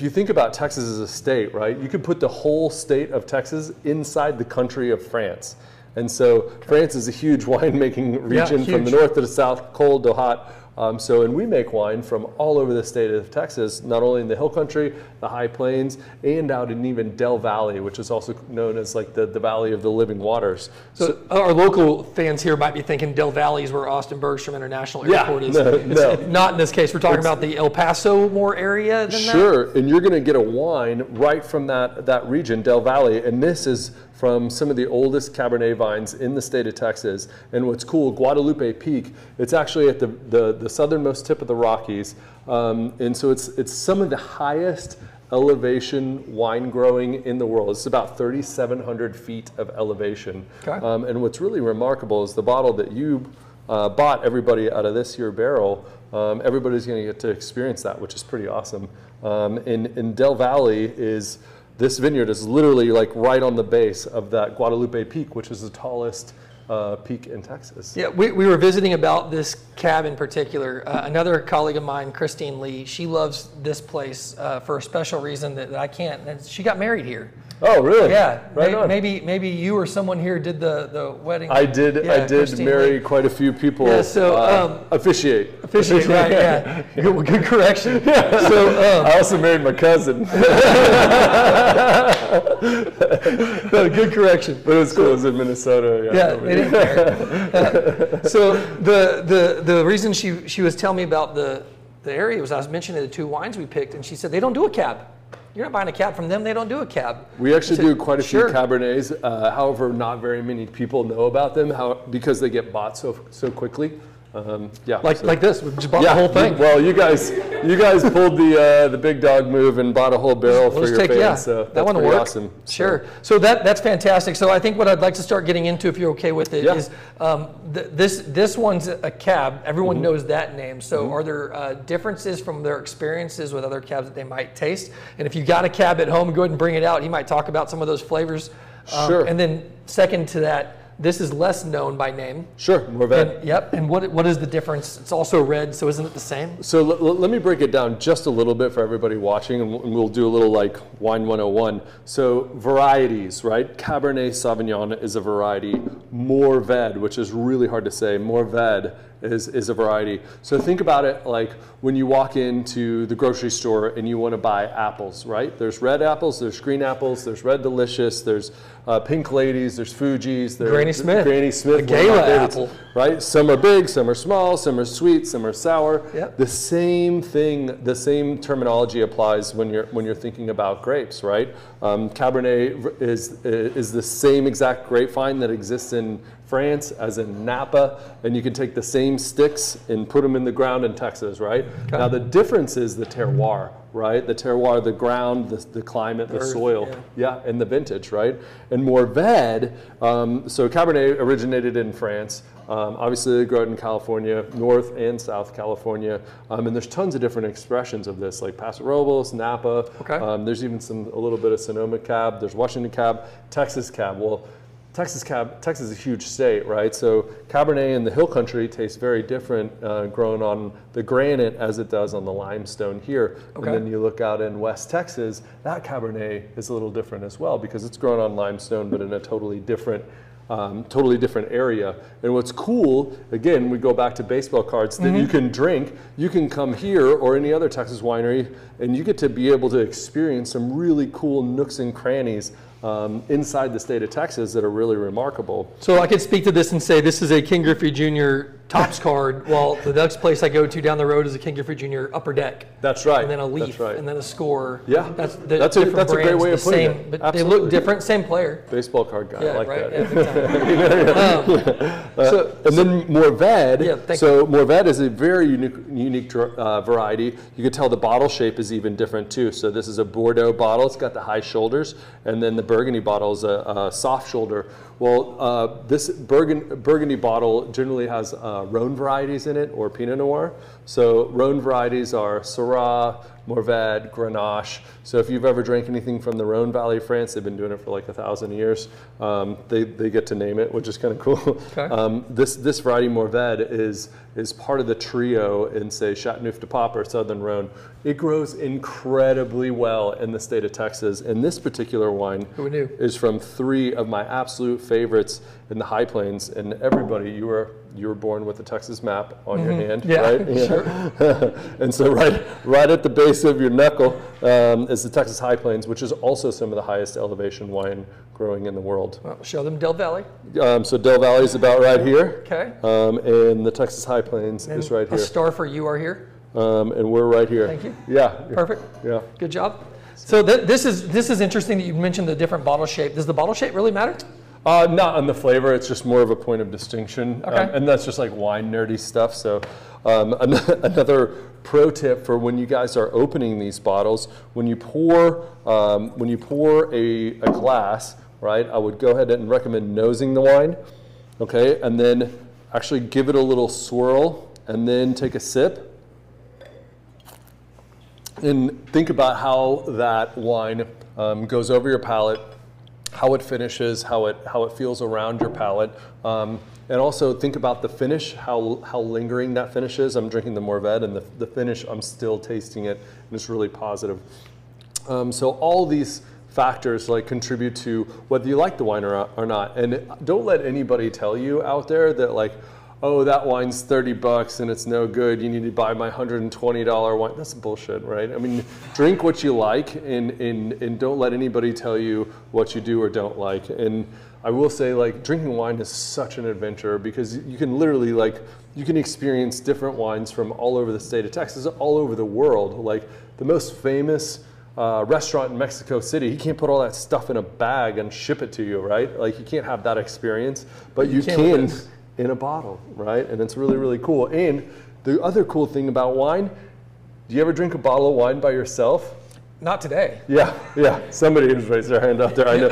you think about Texas as a state, right, you could put the whole state of Texas inside the country of France. And so France is a huge winemaking region from the north to the south, cold to hot. And we make wine from all over the state of Texas, not only in the Hill Country, the High Plains, and out in even Del Valley, which is also known as like the Valley of the Living Waters. So our local fans here might be thinking Del Valley is where Austin Bergstrom International Airport is. No. Not in this case. We're talking about the El Paso more area than that? Sure, and you're going to get a wine right from that region, Del Valley, and this is from some of the oldest Cabernet vines in the state of Texas. And what's cool, Guadalupe Peak, it's actually at the southernmost tip of the Rockies. And so it's some of the highest elevation wine growing in the world. It's about 3,700 feet of elevation. And what's really remarkable is the bottle that you bought everybody out of this here barrel, everybody's gonna get to experience that, which is pretty awesome. In Del Valley this vineyard is literally like right on the base of that Guadalupe Peak, which is the tallest peak in Texas. Yeah, we were visiting about this cab in particular. Another colleague of mine, Christine Lee, she loves this place for a special reason that I can't. And she got married here. Oh, really? Yeah. Right on. Maybe you or someone here did the wedding. I did. Yeah, I did marry quite a few people. Yeah. So officiate. Right. Yeah. Good correction. Yeah. So I also married my cousin. Good correction. But it was cool. It was in Minnesota. Yeah. They didn't care. So the reason she was telling me about the area was I was mentioning the two wines we picked, and she said they don't do a cab. You're not buying a cab from them. They don't do a cab. We actually do quite a few Cabernets. However, not very many people know about them because they get bought so quickly. Like this. We just bought the whole thing. Well, you guys pulled the big dog move and bought a whole barrel for your fans. So that one will work. Awesome. Sure. So that's fantastic. So I think what I'd like to start getting into, if you're okay with it, is this one's a cab. Everyone knows that name. So are there differences from their experiences with other cabs that they might taste? And if you got a cab at home, go ahead and bring it out. He might talk about some of those flavors. Sure. And then second to that, this is less known by name. Sure, more red. And what is the difference? It's also red, so isn't it the same? So let me break it down just a little bit for everybody watching, and we'll do a little like Wine 101. So varieties, right? Cabernet Sauvignon is a variety. Mourvèdre, which is really hard to say, Mourvèdre is a variety. So think about it like when you walk into the grocery store and you want to buy apples, right? There's red apples, there's green apples, there's Red Delicious, there's Pink Ladies, there's Fuji's, there's Granny Smith, the Gala apple, right? Some are big, some are small, some are sweet, some are sour. Yep. The same thing, the same terminology applies when you're thinking about grapes, right? Cabernet is the same exact grapevine that exists in France as in Napa, and you can take the same sticks and put them in the ground in Texas, right? Okay. Now the difference is the terroir, right? The terroir, the ground, the climate, the soil, and the vintage, right? And Mourvèdre, so Cabernet originated in France. Obviously they grow it in California, North and South California, and there's tons of different expressions of this, like Paso Robles, Napa. Okay. There's even a little bit of Sonoma Cab. There's Washington Cab, Texas Cab. Well, Texas is a huge state, right? So Cabernet in the Hill Country tastes very different grown on the granite as it does on the limestone here. Okay. And then you look out in West Texas, that Cabernet is a little different as well because it's grown on limestone, but in a totally different area. And what's cool, again, we go back to baseball cards that you can drink. You can come here or any other Texas winery, and you get to be able to experience some really cool nooks and crannies inside the state of Texas that are really remarkable. So I could speak to this and say this is a King Griffey Jr. Tops card, while the next place I go to down the road is a King Griffey Jr. Upper Deck. That's right. And then a Leaf, That's right. and then a Score. Yeah, that's a great way of putting it. But Absolutely. they look different, same player. Baseball card guy, Yeah, I like right? that. Yeah, And then Morved. Yeah, so Morved is a very unique variety. You can tell the bottle shape is even different too. So this is a Bordeaux bottle. It's got the high shoulders, and then the Burgundy bottle is a soft shoulder. Well, this Burgundy bottle generally has Rhone varieties in it, or Pinot Noir. So Rhone varieties are Syrah, Morved, Grenache. So if you've ever drank anything from the Rhone Valley of France, they've been doing it for like 1,000 years. They get to name it, which is kind of cool. Okay. This variety Morved is part of the trio in, say, Chateauneuf-du-Pape or Southern Rhone. It grows incredibly well in the state of Texas, and this particular wine is from 3 of my absolute favorites in the High Plains. And everybody, you were born with the Texas map on your hand, right? Yeah. Sure. And so right at the base of your knuckle is the Texas High Plains, which is also some of the highest elevation wine growing in the world. Well, show them Del Valley. So Del Valley is about right here. Okay. And the Texas High Plains is right here. A star for you are here. And we're right here. Thank you. Yeah. Perfect. Yeah. Good job. So this is interesting that you mentioned the different bottle shape. Does the bottle shape really matter? Not on the flavor. It's just more of a point of distinction. Okay. And that's just like wine nerdy stuff. So another pro tip for when you guys are opening these bottles, when you pour a glass, right, I would go ahead and recommend nosing the wine, okay, and then actually give it a little swirl and then take a sip. And think about how that wine goes over your palate, how it finishes, how it feels around your palate, and also think about the finish, how lingering that finish is. I'm drinking the Morved, and the finish, I'm still tasting it, and it's really positive. So all these factors like contribute to whether you like the wine or not. And don't let anybody tell you out there that like, oh, that wine's $30 and it's no good, you need to buy my $120 wine. That's bullshit, right? I mean, drink what you like and don't let anybody tell you what you do or don't like. And I will say, like, drinking wine is such an adventure because you can literally, like, you can experience different wines from all over the state of Texas, all over the world. Like, the most famous restaurant in Mexico City, he can't put all that stuff in a bag and ship it to you, right? Like, you can't have that experience, but you can in a bottle, right? And it's really, really cool. And the other cool thing about wine, do you ever drink a bottle of wine by yourself? Not today. Yeah. Somebody has raised their hand out there, I know.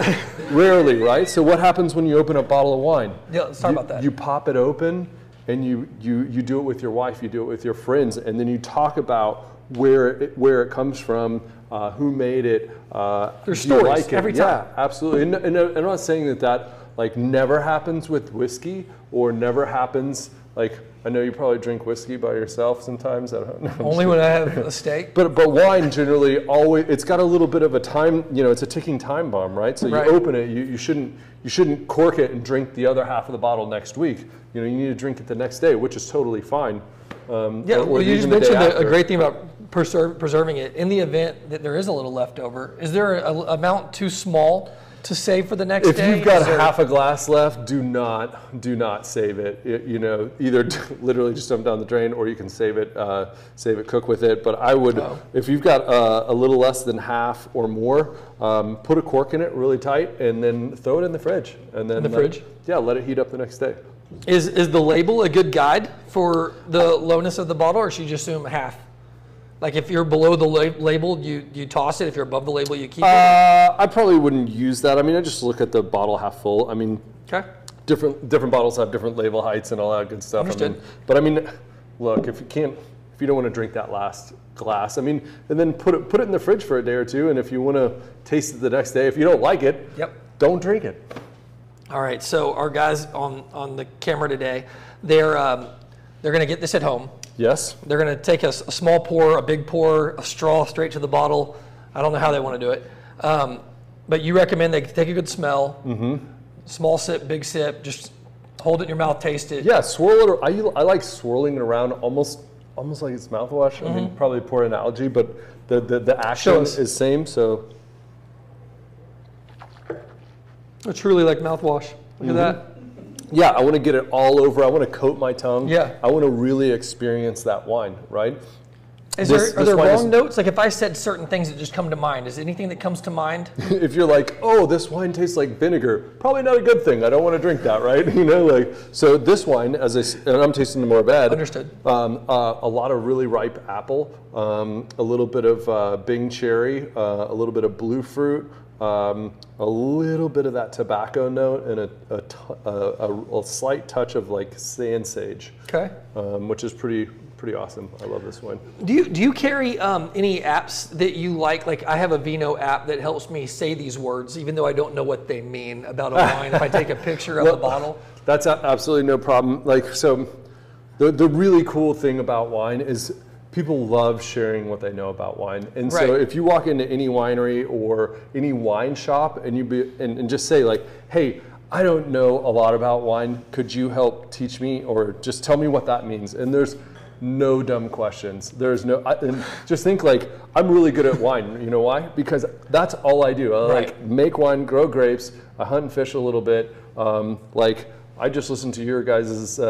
Rarely, right? So what happens when you open a bottle of wine? Yeah, let's talk about that. You pop it open and you do it with your wife, you do it with your friends, and then you talk about where it comes from, who made it. There's stories like every time. Yeah, absolutely. And I'm not saying that like never happens with whiskey or never happens, like, I know you probably drink whiskey by yourself sometimes. I don't know. Only when I have a steak. But wine generally always, it's got a little bit of a time, it's a ticking time bomb, right? So you open it, you shouldn't cork it and drink the other half of the bottle next week. You need to drink it the next day, which is totally fine. Well, you just mentioned a great thing about preserving it. In the event that there is a little leftover, is there an amount too small to save for the next day? If you've got half a glass left, do not save it. Either literally just dump down the drain, or you can save it, cook with it. But I would, if you've got a little less than half or more, put a cork in it really tight, and then throw it in the fridge. And then fridge? Yeah, let it heat up the next day. Is the label a good guide for the lowness of the bottle, or should you just assume half? Like if you're below the label, you toss it. If you're above the label, you keep it? I probably wouldn't use that. I mean, I just look at the bottle half full. I mean, different bottles have different label heights and all that good stuff. Understood. But I mean, look, if you don't want to drink that last glass, I mean, and then put it in the fridge for a day or two. And if you want to taste it the next day, if you don't like it, don't drink it. All right. So our guys on the camera today, they're going to get this at home. Yes. They're going to take a small pour, a big pour, a straw straight to the bottle. I don't know how they want to do it. But you recommend they take a good smell, small sip, big sip, just hold it in your mouth, taste it. Yeah, swirl it. I like swirling it around almost like it's mouthwash. I mean, probably poor analogy, but the action is same. So Truly like mouthwash. Look at that. Yeah, I want to get it all over. I want to coat my tongue. Yeah. I want to really experience that wine, right? Are there wrong notes? Like if I said certain things that just come to mind, is there anything that comes to mind? If you're like, oh, this wine tastes like vinegar, probably not a good thing. I don't want to drink that, right? So this wine, and I'm tasting the more bad. Understood. A lot of really ripe apple, a little bit of Bing cherry, a little bit of blue fruit, a little bit of that tobacco note, and a slight touch of like sand sage. Okay. Which is pretty awesome. I love this wine. Do you carry any apps that you like? Like I have a Vino app that helps me say these words, even though I don't know what they mean about a wine. If I take a picture of the bottle, that's absolutely no problem. Like so, the really cool thing about wine is people love sharing what they know about wine. And so if you walk into any winery or any wine shop and just say like, hey, I don't know a lot about wine. Could you help teach me or just tell me what that means? And there's no dumb questions. There's no, and just think like, I'm really good at wine. You know why? Because that's all I do. I like make wine, grow grapes, I hunt and fish a little bit. I just listened to your guys'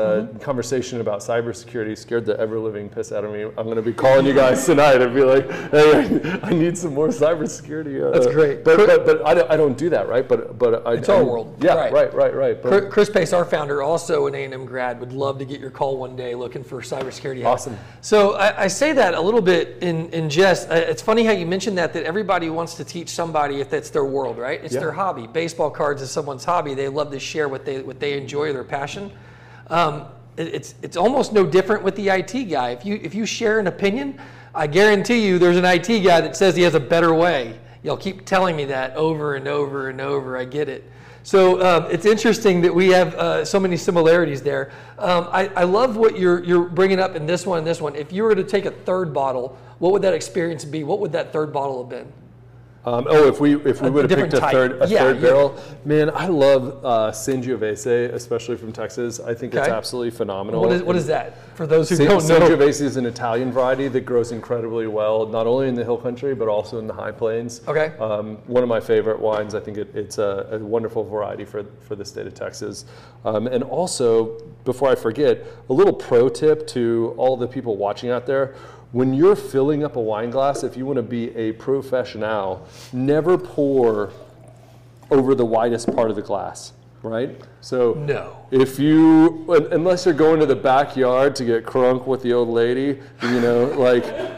conversation about cybersecurity, scared the ever-living piss out of me. I'm going to be calling you guys tonight and be like, hey, I need some more cybersecurity. That's great. But I don't do that, right? But it's our world. Yeah, right. But Chris Pace, our founder, also an A&M grad, would love to get your call one day looking for cybersecurity help. Awesome. So I say that a little bit in jest. It's funny how you mentioned that everybody wants to teach somebody if that's their world, right? It's their hobby. Baseball cards is someone's hobby. They love to share what they enjoy, their passion. It's almost no different with the IT guy. If you share an opinion, I guarantee you there's an IT guy that says he has a better way. You'll keep telling me that over and over and over. I get it. So it's interesting that we have so many similarities there. I love what you're bringing up in this one and this one. If you were to take a third bottle, what would that experience be? What would that third bottle have been? If we would have picked a third barrel, man, I love Sangiovese, especially from Texas. I think it's absolutely phenomenal. What is that? For those who don't know, Sangiovese is an Italian variety that grows incredibly well, not only in the hill country but also in the high plains. Okay. One of my favorite wines. I think it's a wonderful variety for the state of Texas. And also, before I forget, a little pro tip to all the people watching out there. When you're filling up a wine glass, if you want to be a professional, never pour over the widest part of the glass, right? So if you, unless you're going to the backyard to get crunk with the old lady,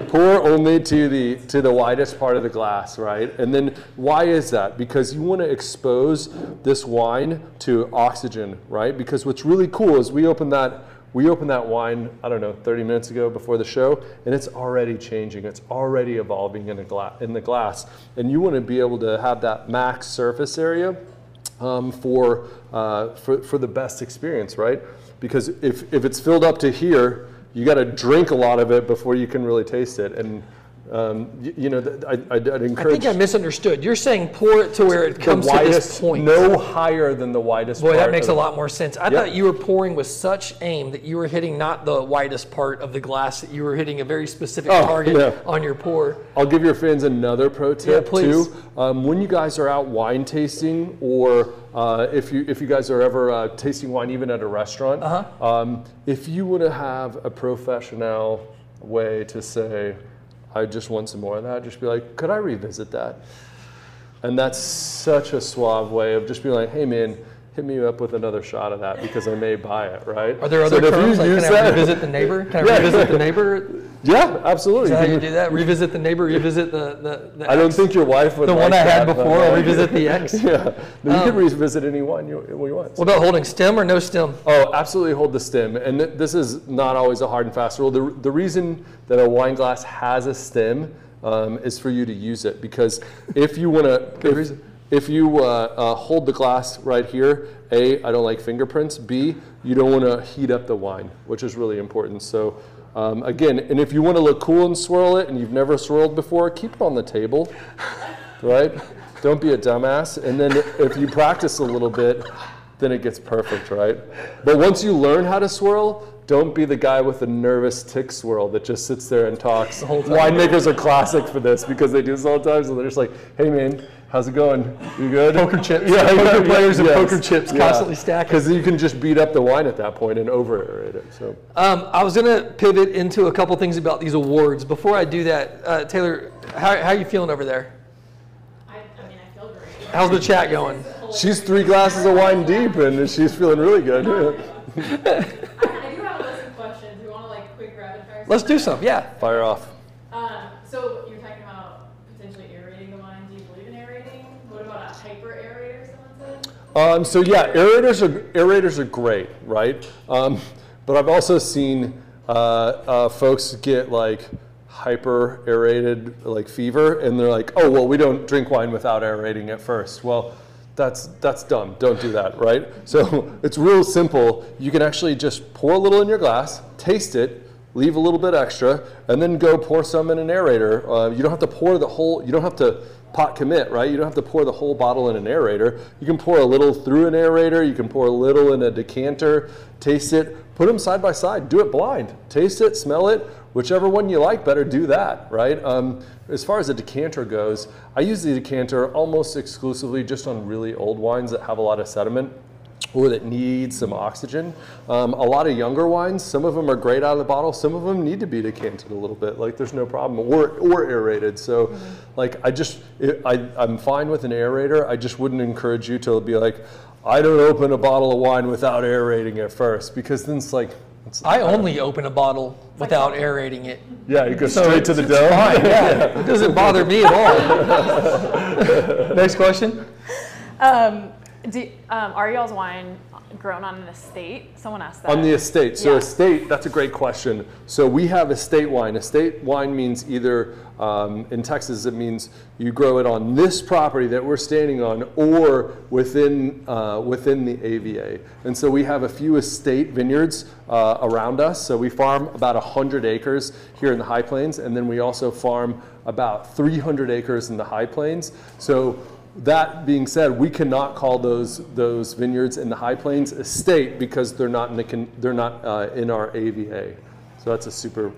pour only to the widest part of the glass, right? And then why is that? Because you want to expose this wine to oxygen, right? Because what's really cool is we opened that wine, I don't know, 30 minutes ago before the show, and it's already changing. It's already evolving in the glass. And you want to be able to have that max surface area for the best experience, right? Because if it's filled up to here, you got to drink a lot of it before you can really taste it. And I'd encourage. I think I misunderstood. You're saying pour it to where it comes to this point. No higher than the widest part. Boy, that makes a lot more sense. I thought you were pouring with such aim that you were hitting not the widest part of the glass, that you were hitting a very specific target on your pour. I'll give your fans another pro tip too. When you guys are out wine tasting, or if you guys are ever tasting wine even at a restaurant, if you want to have a professional way to say, I just want some more of that, just be like, could I revisit that? And that's such a suave way of just being like, hey man, hit me up with another shot of that because I may buy it, right? Are there other terms, like can I revisit the neighbor? Can I revisit the neighbor? Yeah, absolutely. Is that how you do that? Revisit the neighbor, revisit the I don't think your wife would the like one I had that, before, I'll revisit the ex. Yeah, no, you can revisit any wine you want. What about holding stem or no stem? Oh, absolutely hold the stem. And this is not always a hard and fast rule. The reason that a wine glass has a stem is for you to use it, because if you want to, if you hold the glass right here, A, I don't like fingerprints. B, you don't want to heat up the wine, which is really important. So again, and if you want to look cool and swirl it, and you've never swirled before, keep it on the table, right? Don't be a dumbass. And then if you practice a little bit, then it gets perfect, right? But once you learn how to swirl, don't be the guy with the nervous tick swirl that just sits there and talks. Winemakers are classic for this because they do this all the time. So they're just like, hey man, how's it going? You good? Poker chips. Yeah, Poker players and poker chips constantly stacking. Because you can just beat up the wine at that point and over-aerate it. So. I was going to pivot into a couple things about these awards. Before I do that, Taylor, how are you feeling over there? I mean, I feel great. How's the chat going? She's 3 glasses of wine deep and she's feeling really good. I do have a list of questions. Do you want to like quick rapid fire? Let's do some, yeah. Fire off. So you're talking about potentially aerating the wine. Do you believe in aerating? What about a hyper aerator, someone said? So yeah, aerators are great, right? But I've also seen folks get like hyper aerated like fever, and they're like, oh well, we don't drink wine without aerating it first. Well, that's dumb. Don't do that, right? So it's real simple. You can actually just pour a little in your glass, taste it, leave a little bit extra, and then go pour some in an aerator. You don't have to pour the whole. You don't have to pot commit, right? You don't have to pour the whole bottle in an aerator. You can pour a little through an aerator. You can pour a little in a decanter. Taste it. Put them side by side. Do it blind. Taste it. Smell it. Whichever one you like better, do that, right? As far as a decanter goes, I use the decanter almost exclusively just on really old wines that have a lot of sediment or that need some oxygen. A lot of younger wines, some of them are great out of the bottle, some of them need to be decanted a little bit, like there's no problem, or aerated. So like I'm fine with an aerator. I just wouldn't encourage you to be like, I don't open a bottle of wine without aerating it first, because then it's like, I only open a bottle without aerating it. yeah, you go straight to the dough. Fine, yeah. It doesn't bother me at all. Next question. Are y'all's wine grown on an estate? Someone asked that. On the estate. So Yeah. estate, that's a great question. So we have estate wine. Estate wine means either, in Texas, it means you grow it on this property that we're standing on or within the AVA. And so we have a few estate vineyards around us. So we farm about 100 acres here in the High Plains, and then we also farm about 300 acres in the High Plains. So that being said, we cannot call those vineyards in the High Plains estate because they're not in our AVA. So that's a super.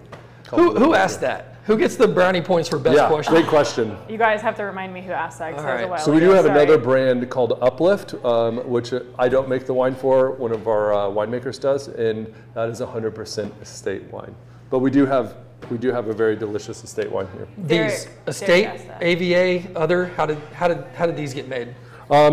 Who asked that? Who gets the brownie points for best question? Great question. You guys have to remind me who asked that because that was a while So we ago. do have Sorry. another brand called Uplift, which I don't make the wine for. One of our winemakers does, and that is 100% estate wine. But we do have a very delicious estate wine here. These estate, AVA, other. How did these get made?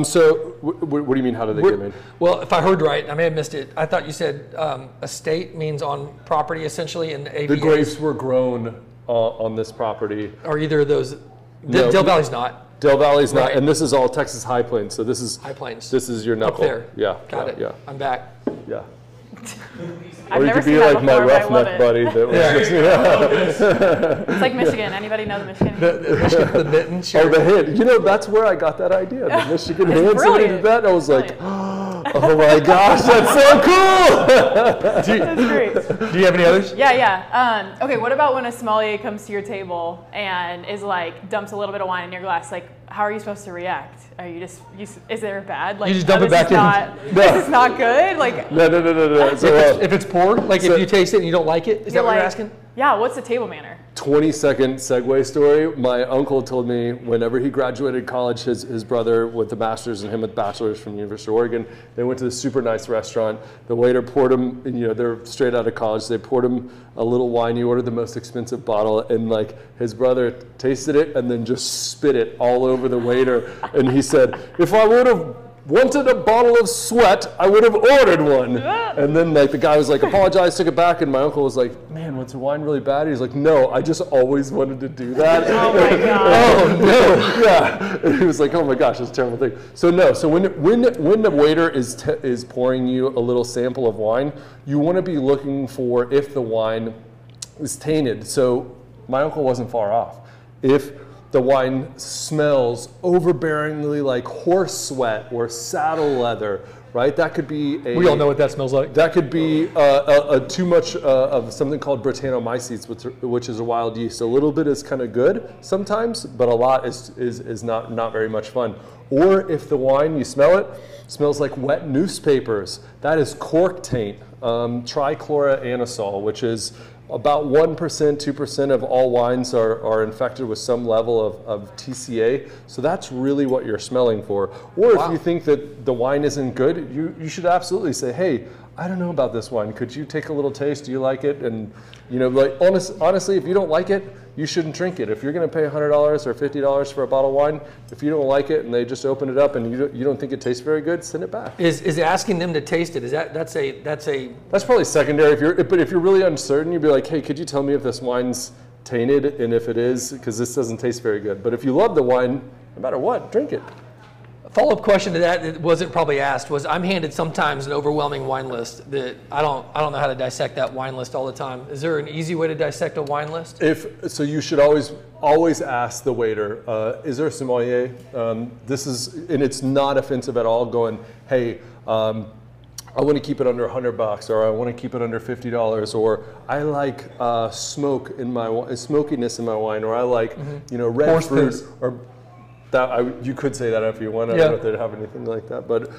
So what do you mean? How did they get made? Well, if I heard right, I may have missed it. I thought you said estate means on property essentially, and AVA. The grapes were grown on this property. Or either of those. No. Del Valley's not. Del Valley's not, Right. and this is all Texas High Plains. So this is High Plains. This is your knuckle. Up there. Yeah. Got yeah, it. Yeah. I'm back. Yeah. I've Or you never could be seen that like my before, but I love roughneck it. buddy that was It's like Michigan. Anybody know the Michigan? The mitten. Sure. Oh, the hint. You know, that's where I got that idea. The Michigan hint. Somebody brilliant. did that, and I was like, Brilliant. oh my gosh, that's so cool! That's great. Do you have any others? Yeah. Okay, what about when a sommelier comes to your table and is like, dumps a little bit of wine in your glass? Like, how are you supposed to react? Are you just, is there bad? Like, You just dump it this back is in. not, This is not good? Like, No. So, If it's poor, like if you taste it and you don't like it, is that what you're like, asking? Yeah, what's the table manner? 20-second segue story. My uncle told me whenever he graduated college, his brother with the master's and him with bachelor's from the University of Oregon, they went to this super nice restaurant. The waiter poured him, and, they're straight out of college. They poured him a little wine. He ordered the most expensive bottle, and like his brother tasted it and then just spit it all over the waiter. And he said, if I would have wanted a bottle of sweat, I would have ordered one. And then like the guy was like, apologized, took it back, and my uncle was like, man, was the wine really bad? He's like, no, I just always wanted to do that. Oh my God. Oh no, yeah. And he was like, oh my gosh, that's a terrible thing. So no, so when the waiter is pouring you a little sample of wine, you want to be looking for if the wine is tainted. So my uncle wasn't far off. If the wine smells overbearingly like horse sweat or saddle leather right? That could be We all know what that smells like. That could be too much of something called Brettanomyces, which is a wild yeast. A little bit is kind of good sometimes, but a lot is not very much fun. Or if the wine, you smell it, smells like wet newspapers, that is cork taint, trichloroanisole, which is about 1%, 2% of all wines are infected with some level of TCA. So that's really what you're smelling for. Or if you think that the wine isn't good, you should absolutely say, hey, I don't know about this wine. Could you take a little taste? Do you like it? And like honestly, if you don't like it, you shouldn't drink it. If you're going to pay $100 or $50 for a bottle of wine, if you don't like it and they just open it up and you don't think it tastes very good, send it back. Is asking them to taste it? That's probably secondary. But if you're really uncertain, you'd be like, hey, could you tell me if this wine's tainted, and if it is, because this doesn't taste very good. But if you love the wine, no matter what, drink it. A follow-up question to that wasn't probably asked was, I'm handed sometimes an overwhelming wine list that I don't know how to dissect that wine list all the time. Is there an easy way to dissect a wine list? So you should always ask the waiter, is there a sommelier? And it's not offensive at all, going, hey, I want to keep it under $100, or I want to keep it under $50, or I like smokiness in my wine, or I like red Horse fruit, piss. or you could say that if you want. I don't know if they'd have anything like that, but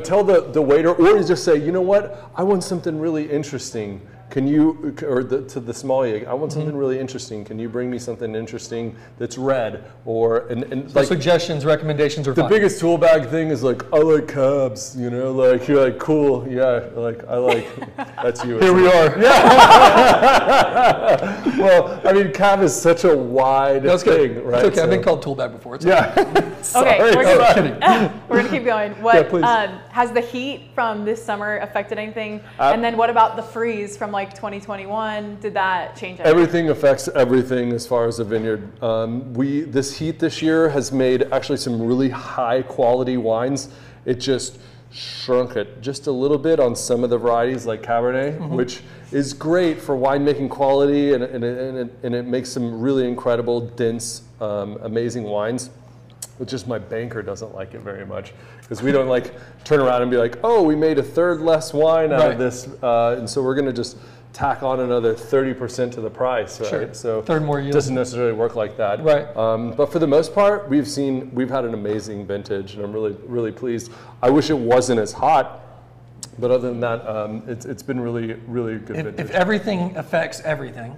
tell the waiter, or just say, you know what, I want something really interesting. Can you, to the sommelier, I want something really interesting. Can you bring me something interesting that's red? Or so like suggestions, recommendations are fine. The biggest tool bag thing is like, I like cabs, like you're like, cool, yeah, like I like that's you. Here we are. Yeah. Well, I mean, cab is such a wide thing, right? It's okay. I've been called tool bag before. It's Okay, we're gonna keep going. What has the heat from this summer affected anything? And then what about the freeze from like 2021? Did that change anything? Everything affects everything as far as the vineyard. This heat this year has made actually some really high quality wines. It just shrunk it just a little bit on some of the varieties like Cabernet, which is great for winemaking quality, and it makes some really incredible, dense, amazing wines. But just my banker doesn't like it very much, because we don't like turn around and be like, oh, we made a third less wine out of this, and so we're going to just tack on another 30% to the price, right? Sure. So third more yield. It doesn't necessarily work like that, right? But for the most part, we've had an amazing vintage, and I'm really pleased. I wish it wasn't as hot, but other than that, it's been really good vintage. If everything affects everything.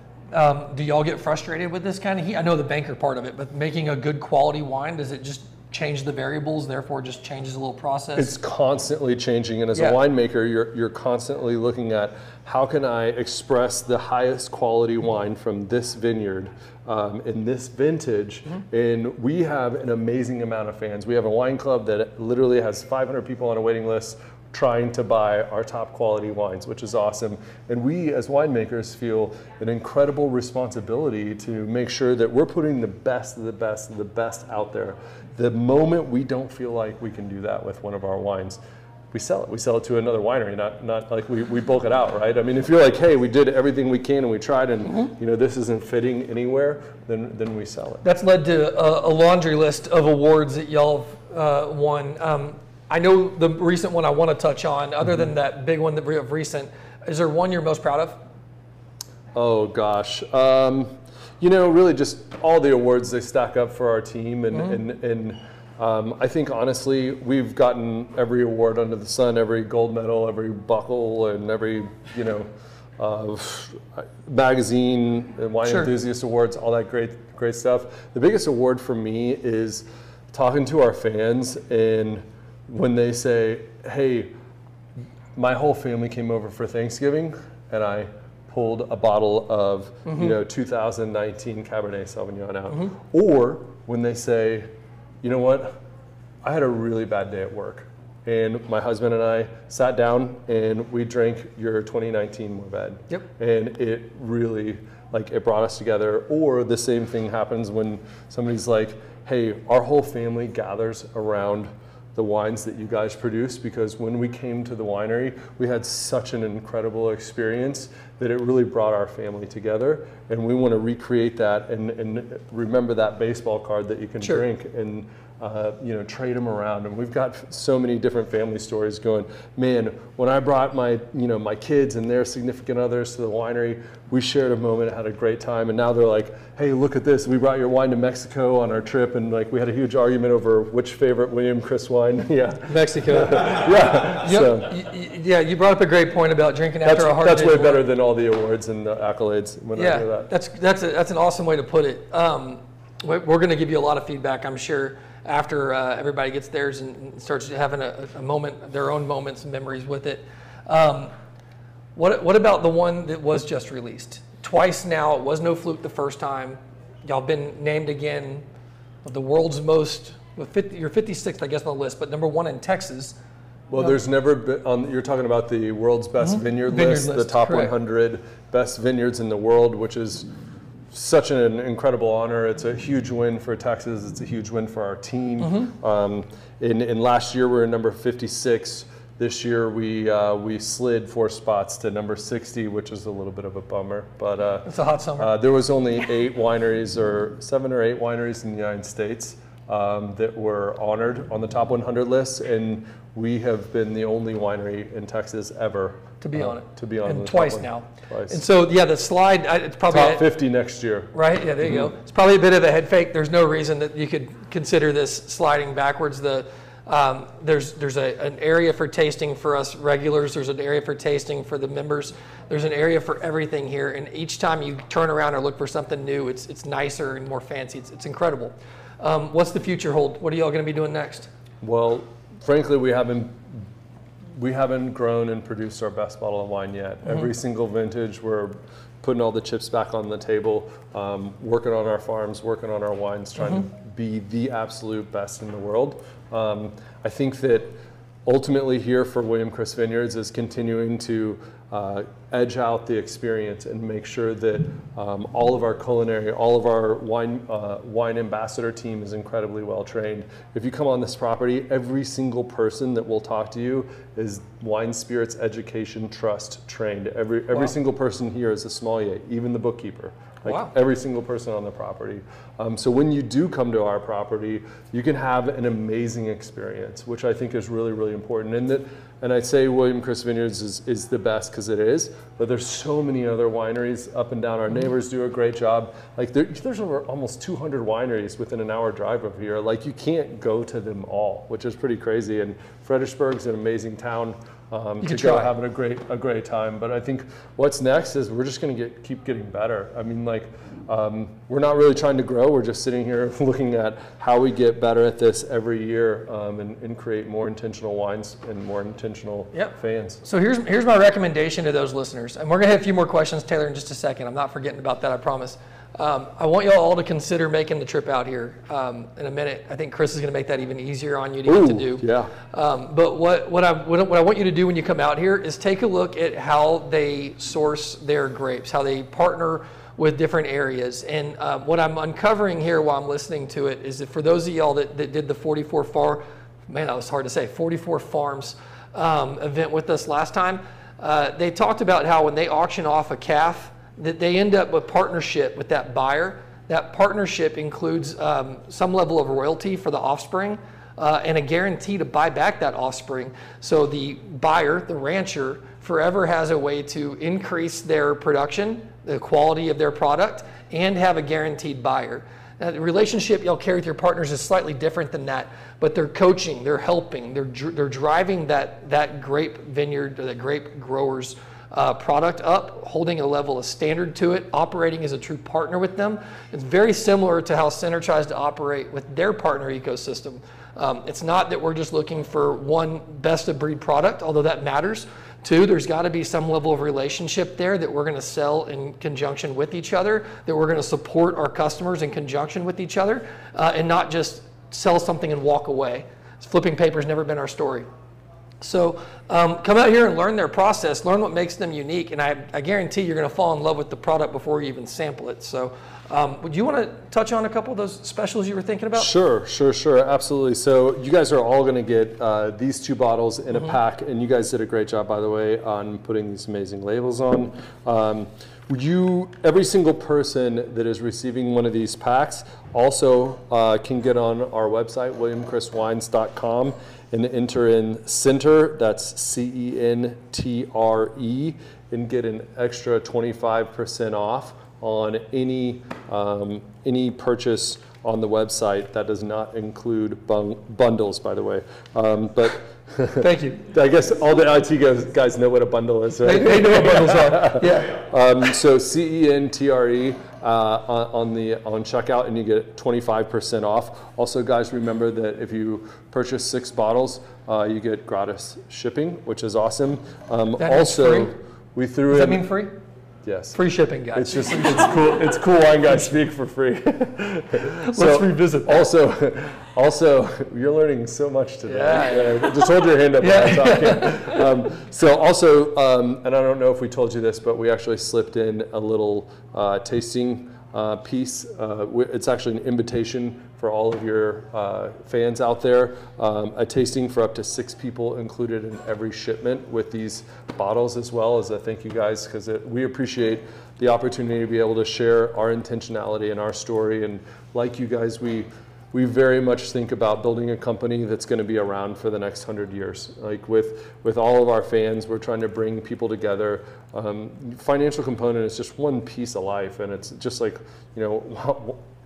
Do y'all get frustrated with this kind of heat? I know the banker part of it, but making a good quality wine, does it just change the variables, therefore just changes a little process? It's constantly changing, and as a winemaker, you're constantly looking at how can I express the highest quality wine from this vineyard in this vintage, and we have an amazing amount of fans. We have a wine club that literally has 500 people on a waiting list trying to buy our top quality wines, which is awesome. And we as winemakers feel an incredible responsibility to make sure that we're putting the best of the best of the best out there. The moment we don't feel like we can do that with one of our wines, we sell it. We sell it to another winery, not like we bulk it out, right? I mean, if you're like, hey, we did everything we can and we tried, and this isn't fitting anywhere, then we sell it. That's led to a laundry list of awards that y'all have won. I know the recent one I want to touch on, other than that big one that we have recent, is there one you're most proud of? Oh gosh, really just all the awards, they stack up for our team, and I think honestly, we've gotten every award under the sun, every gold medal, every buckle, and every, magazine and wine enthusiast awards, all that great stuff. The biggest award for me is talking to our fans, and when they say, hey, my whole family came over for Thanksgiving and I pulled a bottle of 2019 Cabernet Sauvignon out. Or when they say, you know what, I had a really bad day at work, and my husband and I sat down and we drank your 2019 Mourvèdre. And it really, it brought us together. Or the same thing happens when somebody's like, hey, our whole family gathers around the wines that you guys produce, because when we came to the winery, we had such an incredible experience that it really brought our family together, and we want to recreate that and remember that baseball card that you can drink and trade them around. And we've got so many different family stories going, man, when I brought my kids and their significant others to the winery, we shared a moment, had a great time, and now they're like, hey, look at this, we brought your wine to Mexico on our trip, and like we had a huge argument over which favorite William Chris wine. Mexico. Yeah. You brought up a great point about drinking after a hard day's That's way work. better than all the awards and the accolades when I do that. That's an awesome way to put it. We're going to give you a lot of feedback, I'm sure, after everybody gets theirs and starts having a moment, their own moments and memories with it. What about the one that was just released? Twice now, it was no fluke the first time. Y'all been named again with the world's most, you're 56th, I guess, on the list, but number 1 in Texas. Well, there's never been, you're talking about the world's best vineyard list, the top 100 best vineyards in the world, which is such an incredible honor. It's a huge win for Texas. It's a huge win for our team. In last year, we were number 56. This year, we slid 4 spots to number 60, which is a little bit of a bummer. But it's a hot summer. There was only 8 wineries, or 7 or 8 wineries in the United States that were honored on the top 100 list, and we have been the only winery in Texas ever to be on it. To be on and the twice top now. Twice. And so, it's slide. It's probably top 50 next year. Right. Yeah. There you go. It's probably a bit of a head fake. There's no reason that you could consider this sliding backwards. There's an area for tasting for us regulars. There's an area for tasting for the members. There's an area for everything here. And each time you turn around or look for something new, it's nicer and more fancy. It's incredible. What's the future hold? What are y'all going to be doing next? Well, frankly, we haven't grown and produced our best bottle of wine yet. Every single vintage, we're putting all the chips back on the table, working on our farms, working on our wines, trying to be the absolute best in the world. I think that ultimately here for William Chris Vineyards is continuing to edge out the experience and make sure that all of our culinary, all of our wine ambassador team is incredibly well trained. If you come on this property, every single person that will talk to you is Wine Spirits Education Trust trained. Every single person here is a sommelier, even the bookkeeper. Every single person on the property. So when you do come to our property, you can have an amazing experience, which I think is really, really important. And I'd say William Chris Vineyards is the best because it is, but there's so many other wineries up and down. Our neighbors do a great job. There's over almost 200 wineries within an hour drive of here. You can't go to them all, which is pretty crazy. And Fredericksburg's an amazing town. To go having a great time. But I think what's next is we're just going to keep getting better. I mean, we're not really trying to grow. We're just sitting here looking at how we get better at this every year and create more intentional wines and more intentional fans. So here's my recommendation to those listeners. And we're going to have a few more questions, Taylor, in just a second. I'm not forgetting about that, I promise. I want y'all all to consider making the trip out here in a minute. I think Chris is going to make that even easier on you to get to do. Yeah. But what I want you to do when you come out here is take a look at how they source their grapes, how they partner with different areas. And what I'm uncovering here while I'm listening to it is that for those of y'all that did the 44 Farms event with us last time, they talked about how when they auction off a calf, that they end up with partnership with that buyer. That partnership includes some level of royalty for the offspring and a guarantee to buy back that offspring. So the buyer, the rancher, forever has a way to increase their production, the quality of their product, and have a guaranteed buyer. Now, the relationship y'all carry with your partners is slightly different than that, but they're coaching, they're helping, they're driving that grape vineyard, or the grape growers product up, holding a level of standard to it, operating as a true partner with them. It's very similar to how Center tries to operate with their partner ecosystem. It's not that we're just looking for one best of breed product, although that matters. Two, there's got to be some level of relationship there that we're going to sell in conjunction with each other, that we're going to support our customers in conjunction with each other, and not just sell something and walk away. Flipping paper's never been our story. So come out here and learn their process, learn what makes them unique, and I guarantee you're going to fall in love with the product before you even sample it. So would you want to touch on a couple of those specials you were thinking about? Sure, absolutely. So you guys are all going to get these 2 bottles in a pack, and you guys did a great job, by the way, on putting these amazing labels on. Every single person that is receiving one of these packs also can get on our website, williamchriswines.com, and enter in CENTRE, that's CENTRE, and get an extra 25% off on any purchase on the website. That does not include bundles, by the way. But thank you. I guess all the IT guys know what a bundle is, right? They know what bundles are. Yeah. So CENTRE on checkout, and you get 25% off. Also, guys, remember that if you purchase 6 bottles, you get gratis shipping, which is awesome. Also, free? we threw Does in. that mean free? Yes. Free shipping, guys. It's cool. It's cool wine guys speak for free. Let's revisit that. Also, you're learning so much today. Yeah. Just hold your hand up while I'm talking. And I don't know if we told you this, but we actually slipped in a little tasting piece. It's actually an invitation for all of your fans out there. A tasting for up to 6 people included in every shipment with these bottles, as well as a thank you guys, because we appreciate the opportunity to be able to share our intentionality and our story. And like you guys, we very much think about building a company that's going to be around for the next 100 years. Like with all of our fans, we're trying to bring people together. Financial component is just one piece of life, and it's just like,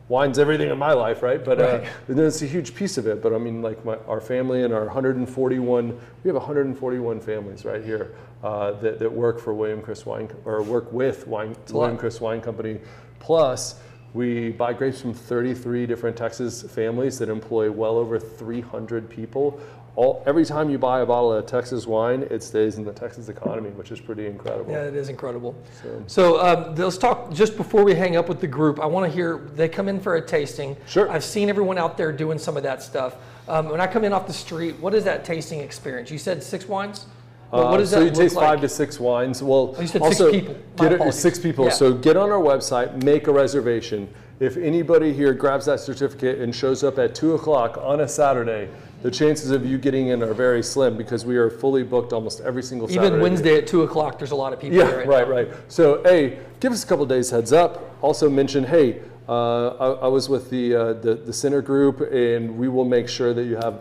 wine's everything in my life, right? But it's a huge piece of it. But I mean, like our family and our 141, we have 141 families right here that work for William Chris Wine, or work with William Chris Wine Company. Plus, we buy grapes from 33 different Texas families that employ well over 300 people. Every time you buy a bottle of Texas wine, it stays in the Texas economy, which is pretty incredible. Yeah, it is incredible. So let's talk, just before we hang up with the group, I want to hear, they come in for a tasting. Sure. I've seen everyone out there doing some of that stuff. When I come in off the street, what is that tasting experience? You said 6 wines? What does that look like? So you taste 5 to 6 wines. Well, you said 6 people. 6 people. Yeah. So get on our website, make a reservation. If anybody here grabs that certificate and shows up at 2 o'clock on a Saturday, the chances of you getting in are very slim, because we are fully booked almost every single Saturday. Even Wednesday at 2 o'clock, there's a lot of people there right. So, hey, give us a couple days heads up. Also mention, hey, I was with the Center group, and we will make sure that you have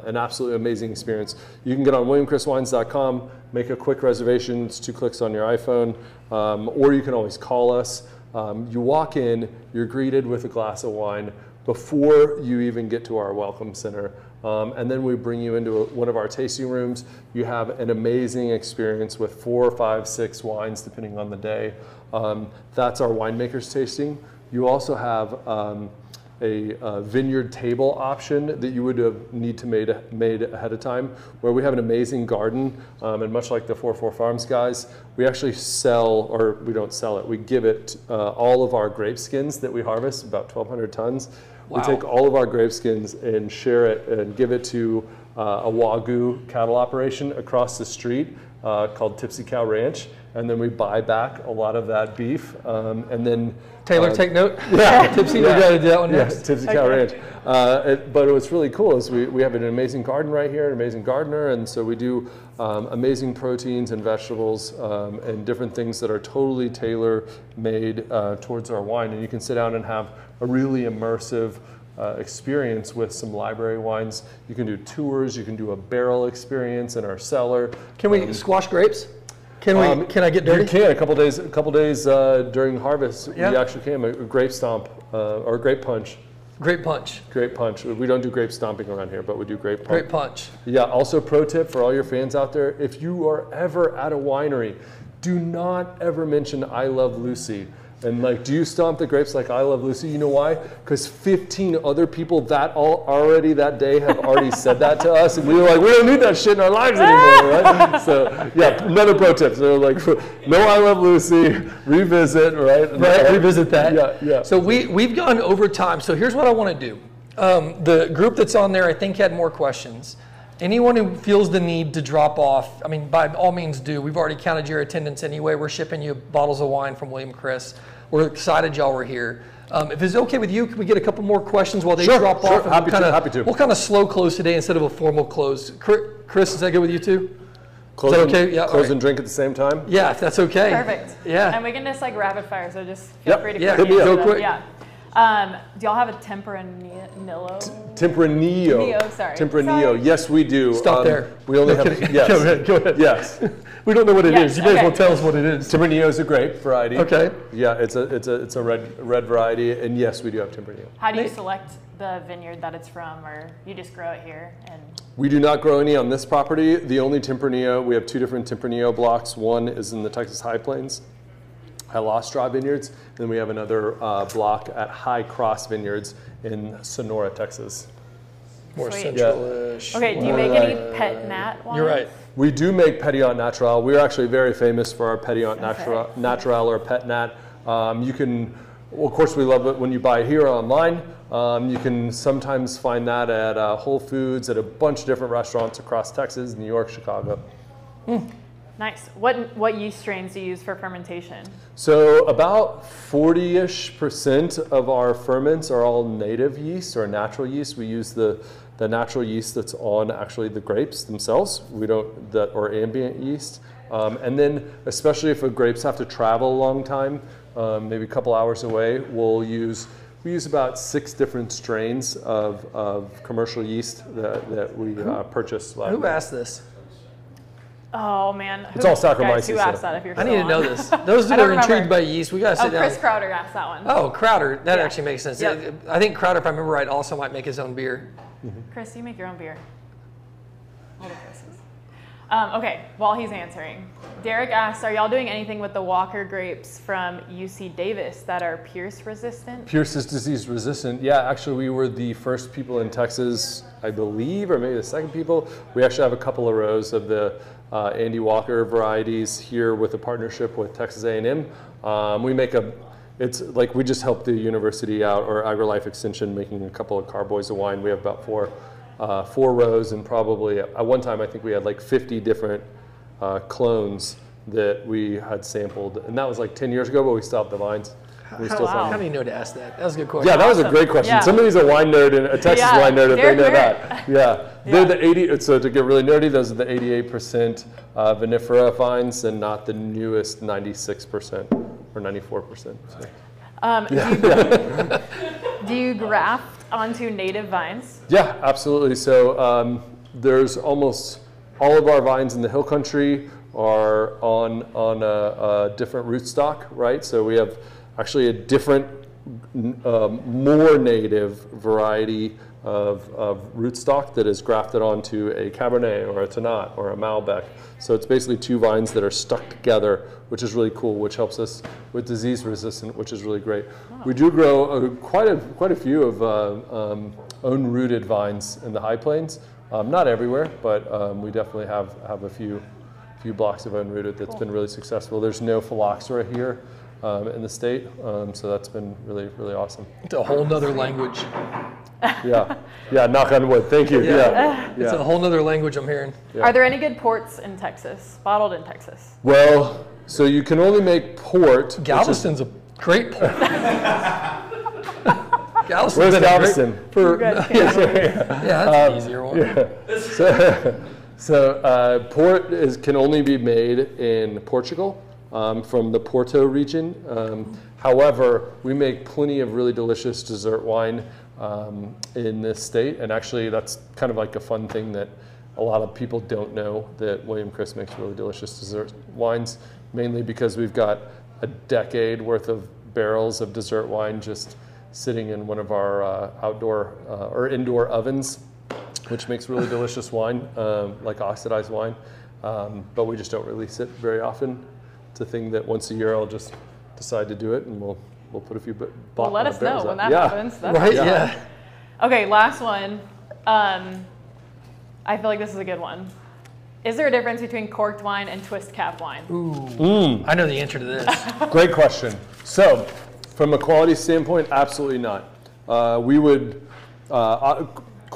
an absolutely amazing experience. You can get on williamchriswines.com, make a quick reservation. It's 2 clicks on your iPhone, or you can always call us. You walk in, you're greeted with a glass of wine before you even get to our welcome center. And then we bring you into one of our tasting rooms. You have an amazing experience with 4, 5, 6 wines, depending on the day. That's our winemakers tasting. You also have a vineyard table option that you would have need to made ahead of time, where we have an amazing garden. And much like the 44 Farms guys, we actually sell, or we don't sell it, we give it all of our grape skins that we harvest, about 1,200 tons. Wow. We take all of our grape skins and share it and give it to a Wagyu cattle operation across the street called Tipsy Cow Ranch. And then we buy back a lot of that beef. And then Taylor, take note. Yeah, Tipsy, we got to do that one next. Yeah, Tipsy Cow Ranch. But what's really cool is we have an amazing garden right here, an amazing gardener, and so we do amazing proteins and vegetables and different things that are totally tailor-made towards our wine. And you can sit down and have a really immersive experience with some library wines. You can do tours. You can do a barrel experience in our cellar. Can we squash grapes? Can I get dirty? You can. A couple days during harvest. You actually can. A grape stomp or grape punch. Grape punch. Grape punch. We don't do grape stomping around here, but we do grape punch. Grape punch. Yeah. Also, pro tip for all your fans out there: if you are ever at a winery, do not ever mention "I love Lucy." And like, do you stomp the grapes like I love Lucy? You know why? Because 15 other people already that day have already said that to us, and we were like, we don't need that shit in our lives anymore, right? So yeah, another pro tip. So like, no, I love Lucy. Revisit, right? Right. Revisit that. Yeah. So we've gone over time. So here's what I want to do. The group that's on there, I think, had more questions. Anyone who feels the need to drop off, I mean, by all means do. We've already counted your attendance anyway. We're shipping you bottles of wine from William Chris. We're excited y'all were here. If it's okay with you, can we get a couple more questions while they drop off? Sure, happy to. We'll kind of slow close today instead of a formal close. Chris, is that good with you too? Close is that okay? Yeah. Close and drink at the same time? Yeah, if that's okay. Perfect. Yeah. And we can just like rapid fire, so just feel free to Yeah, quickly go answer quick. them. Yeah. Do y'all have a Tempranillo? Tempranillo. Sorry. Tempranillo. Yes, we do. Stop there. We only No have. kidding. Yes. Go ahead. Yes. We don't know what it Yes, is. You may as okay. well tell us what it is. Tempranillo is a grape variety. Okay. Yeah, it's a red variety, and yes, we do have Tempranillo. How do you select the vineyard that it's from, or you just grow it here? And We do not grow any on this property. The only Tempranillo, we have 2 different Tempranillo blocks. One is in the Texas High Plains at Lost Straw Vineyards. Then we have another block at High Cross Vineyards in Sonora, Texas. More Sweet. central-ish. okay, do you more make like- any pet nat wines? You're right. We do make Petillon Natural. We're actually very famous for our Petillon Okay. Natural or Pet Nat. You can, well, of course, we love it when you buy here online. You can sometimes find that at Whole Foods, at a bunch of different restaurants across Texas, New York, Chicago. Nice. What yeast strains do you use for fermentation? So about 40-ish% of our ferments are all native yeast or natural yeast. We use the natural yeast that's on actually the grapes themselves. We don't, or ambient yeast. And then especially if the grapes have to travel a long time, maybe a couple hours away, we use about 6 different strains of commercial yeast that we purchased. Who asked this? Oh man, It's all guys, Saccharomyces, who asked so- that? If you're I need to still know on? this. Those I that don't are intrigued remember. by yeast, we got to Oh, sit down. Chris Crowder asked that one. Oh, Crowder. That Yeah. actually makes sense. Yep. I think Crowder, if I remember right, also might make his own beer. Chris, you make your own beer. All the Chris's. Okay, while he's answering, Derek asked, are y'all doing anything with the Walker grapes from UC Davis that are Pierce resistant? Pierce is disease resistant. Yeah, actually, we were the first people in Texas, I believe, or maybe the second people. We actually have a couple of rows of the Andy Walker varieties here with a partnership with Texas A&M. It's like we just helped the university out, or AgriLife Extension, making a couple of carboys of wine. We have about four rows, and probably at one time I think we had like 50 different clones that we had sampled, and that was like 10 years ago, but we still have the vines. We still wow. How do you know to ask that? That was a good question. Yeah, that was a Awesome. great question. Yeah. Somebody's a wine nerd, and a Texas Yeah, wine nerd, if they Derek know Merritt. that. Yeah. They're the 80, so to get really nerdy, those are the 88% vinifera vines and not the newest 96% or 94%. So. Do you graft onto native vines? Yeah, absolutely. So there's almost all of our vines in the hill country are on a different rootstock, right? So we have actually a different, more native variety of rootstock that is grafted onto a Cabernet or a Tannat or a Malbec. So it's basically 2 vines that are stuck together, which is really cool, which helps us with disease resistant, which is really great. Oh. We do grow quite a few of own rooted vines in the High Plains. Not everywhere, but we definitely have a few blocks of own rooted that's been really successful. There's no phylloxera here in the state, so that's been really, really awesome. It's a whole nother language. Yeah, knock on wood. Thank you. Yeah. It's a whole nother language I'm hearing. Yeah. Are there any good ports in Texas, bottled in Texas? Well, so you can only make port. Galveston's a great port. Galveston's Where's been a great- Galveston? Yeah, that's an easier one. So port can only be made in Portugal from the Porto region. However, we make plenty of really delicious dessert wine in this state, and actually that's kind of like a fun thing that a lot of people don't know, that William Chris makes really delicious dessert wines, mainly because we've got a decade worth of barrels of dessert wine just sitting in one of our outdoor or indoor ovens, which makes really delicious wine, like oxidized wine, but we just don't release it very often. It's a thing that once a year I'll just decide to do it, and we'll put a few Well, let us know when that Yeah. happens. That's Right? awesome. Yeah. Okay, last one. I feel like this is a good one. Is there a difference between corked wine and twist cap wine? Ooh. I know the answer to this. Great question. So, from a quality standpoint, absolutely not. Corked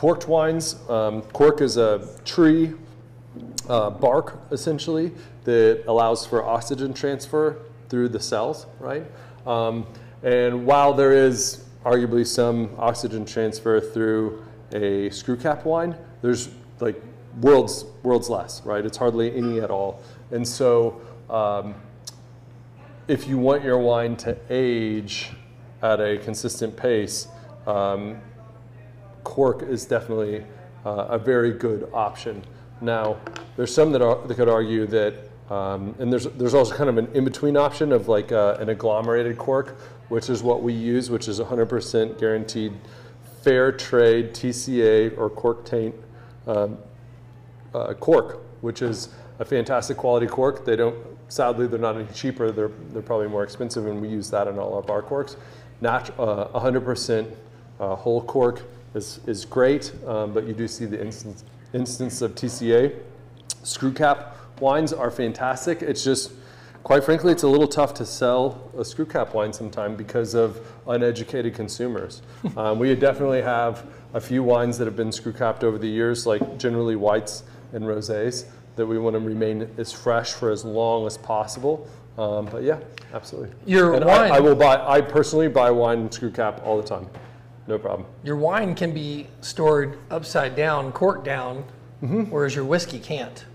corked wines. Cork is a tree bark, essentially, that allows for oxygen transfer through the cells, right? And while there is arguably some oxygen transfer through a screw cap wine, there's like worlds less, right? It's hardly any at all. And so if you want your wine to age at a consistent pace, cork is definitely a very good option. Now, there's some that could argue that, and there's also kind of an in-between option of like an agglomerated cork, which is what we use, which is 100% guaranteed fair trade TCA or cork taint cork, which is a fantastic quality cork. Sadly, they're not any cheaper. They're probably more expensive, and we use that in all of our corks. 100% whole cork is great, but you do see the instance of TCA. Screw cap wines are fantastic. It's just, quite frankly, it's a little tough to sell a screw cap wine sometime because of uneducated consumers. We definitely have a few wines that have been screw capped over the years, like generally whites and rosés, that we want to remain as fresh for as long as possible. But yeah, absolutely. I personally buy wine in screw cap all the time. No problem. Your wine can be stored upside down, cork down, whereas your whiskey can't.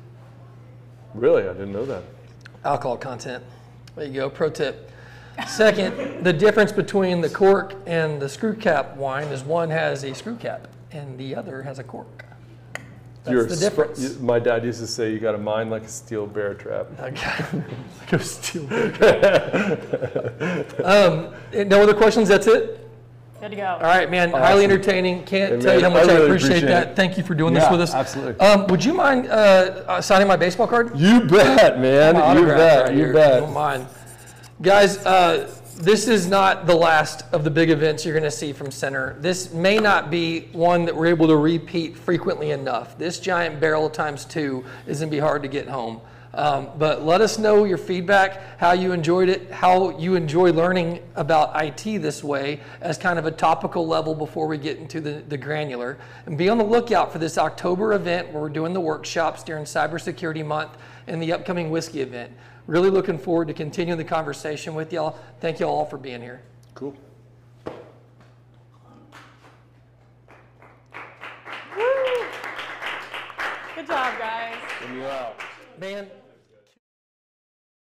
Really? I didn't know that. Alcohol content. There you go, pro tip. Second, the difference between the cork and the screw cap wine is one has a screw cap and the other has a cork. That's the difference. My dad used to say you got a mind like a steel bear trap. Okay. Like a steel bear trap. No other questions? That's it? Good to go. All right, man. Awesome. Highly entertaining. Can't tell you how much I appreciate that. Thank you for doing this with us. Absolutely. Would you mind signing my baseball card? You bet, man. You bet. Right you bet. Don't mind. Guys, this is not the last of the big events you're going to see from Center. This may not be one that we're able to repeat frequently enough. This giant barrel ×2 is going to be hard to get home. But let us know your feedback, how you enjoyed it, how you enjoy learning about IT this way as kind of a topical level before we get into the granular. And be on the lookout for this October event where we're doing the workshops during Cybersecurity Month and the upcoming whiskey event. Really looking forward to continuing the conversation with y'all. Thank you all for being here. Cool. Woo! Good job, guys. Man.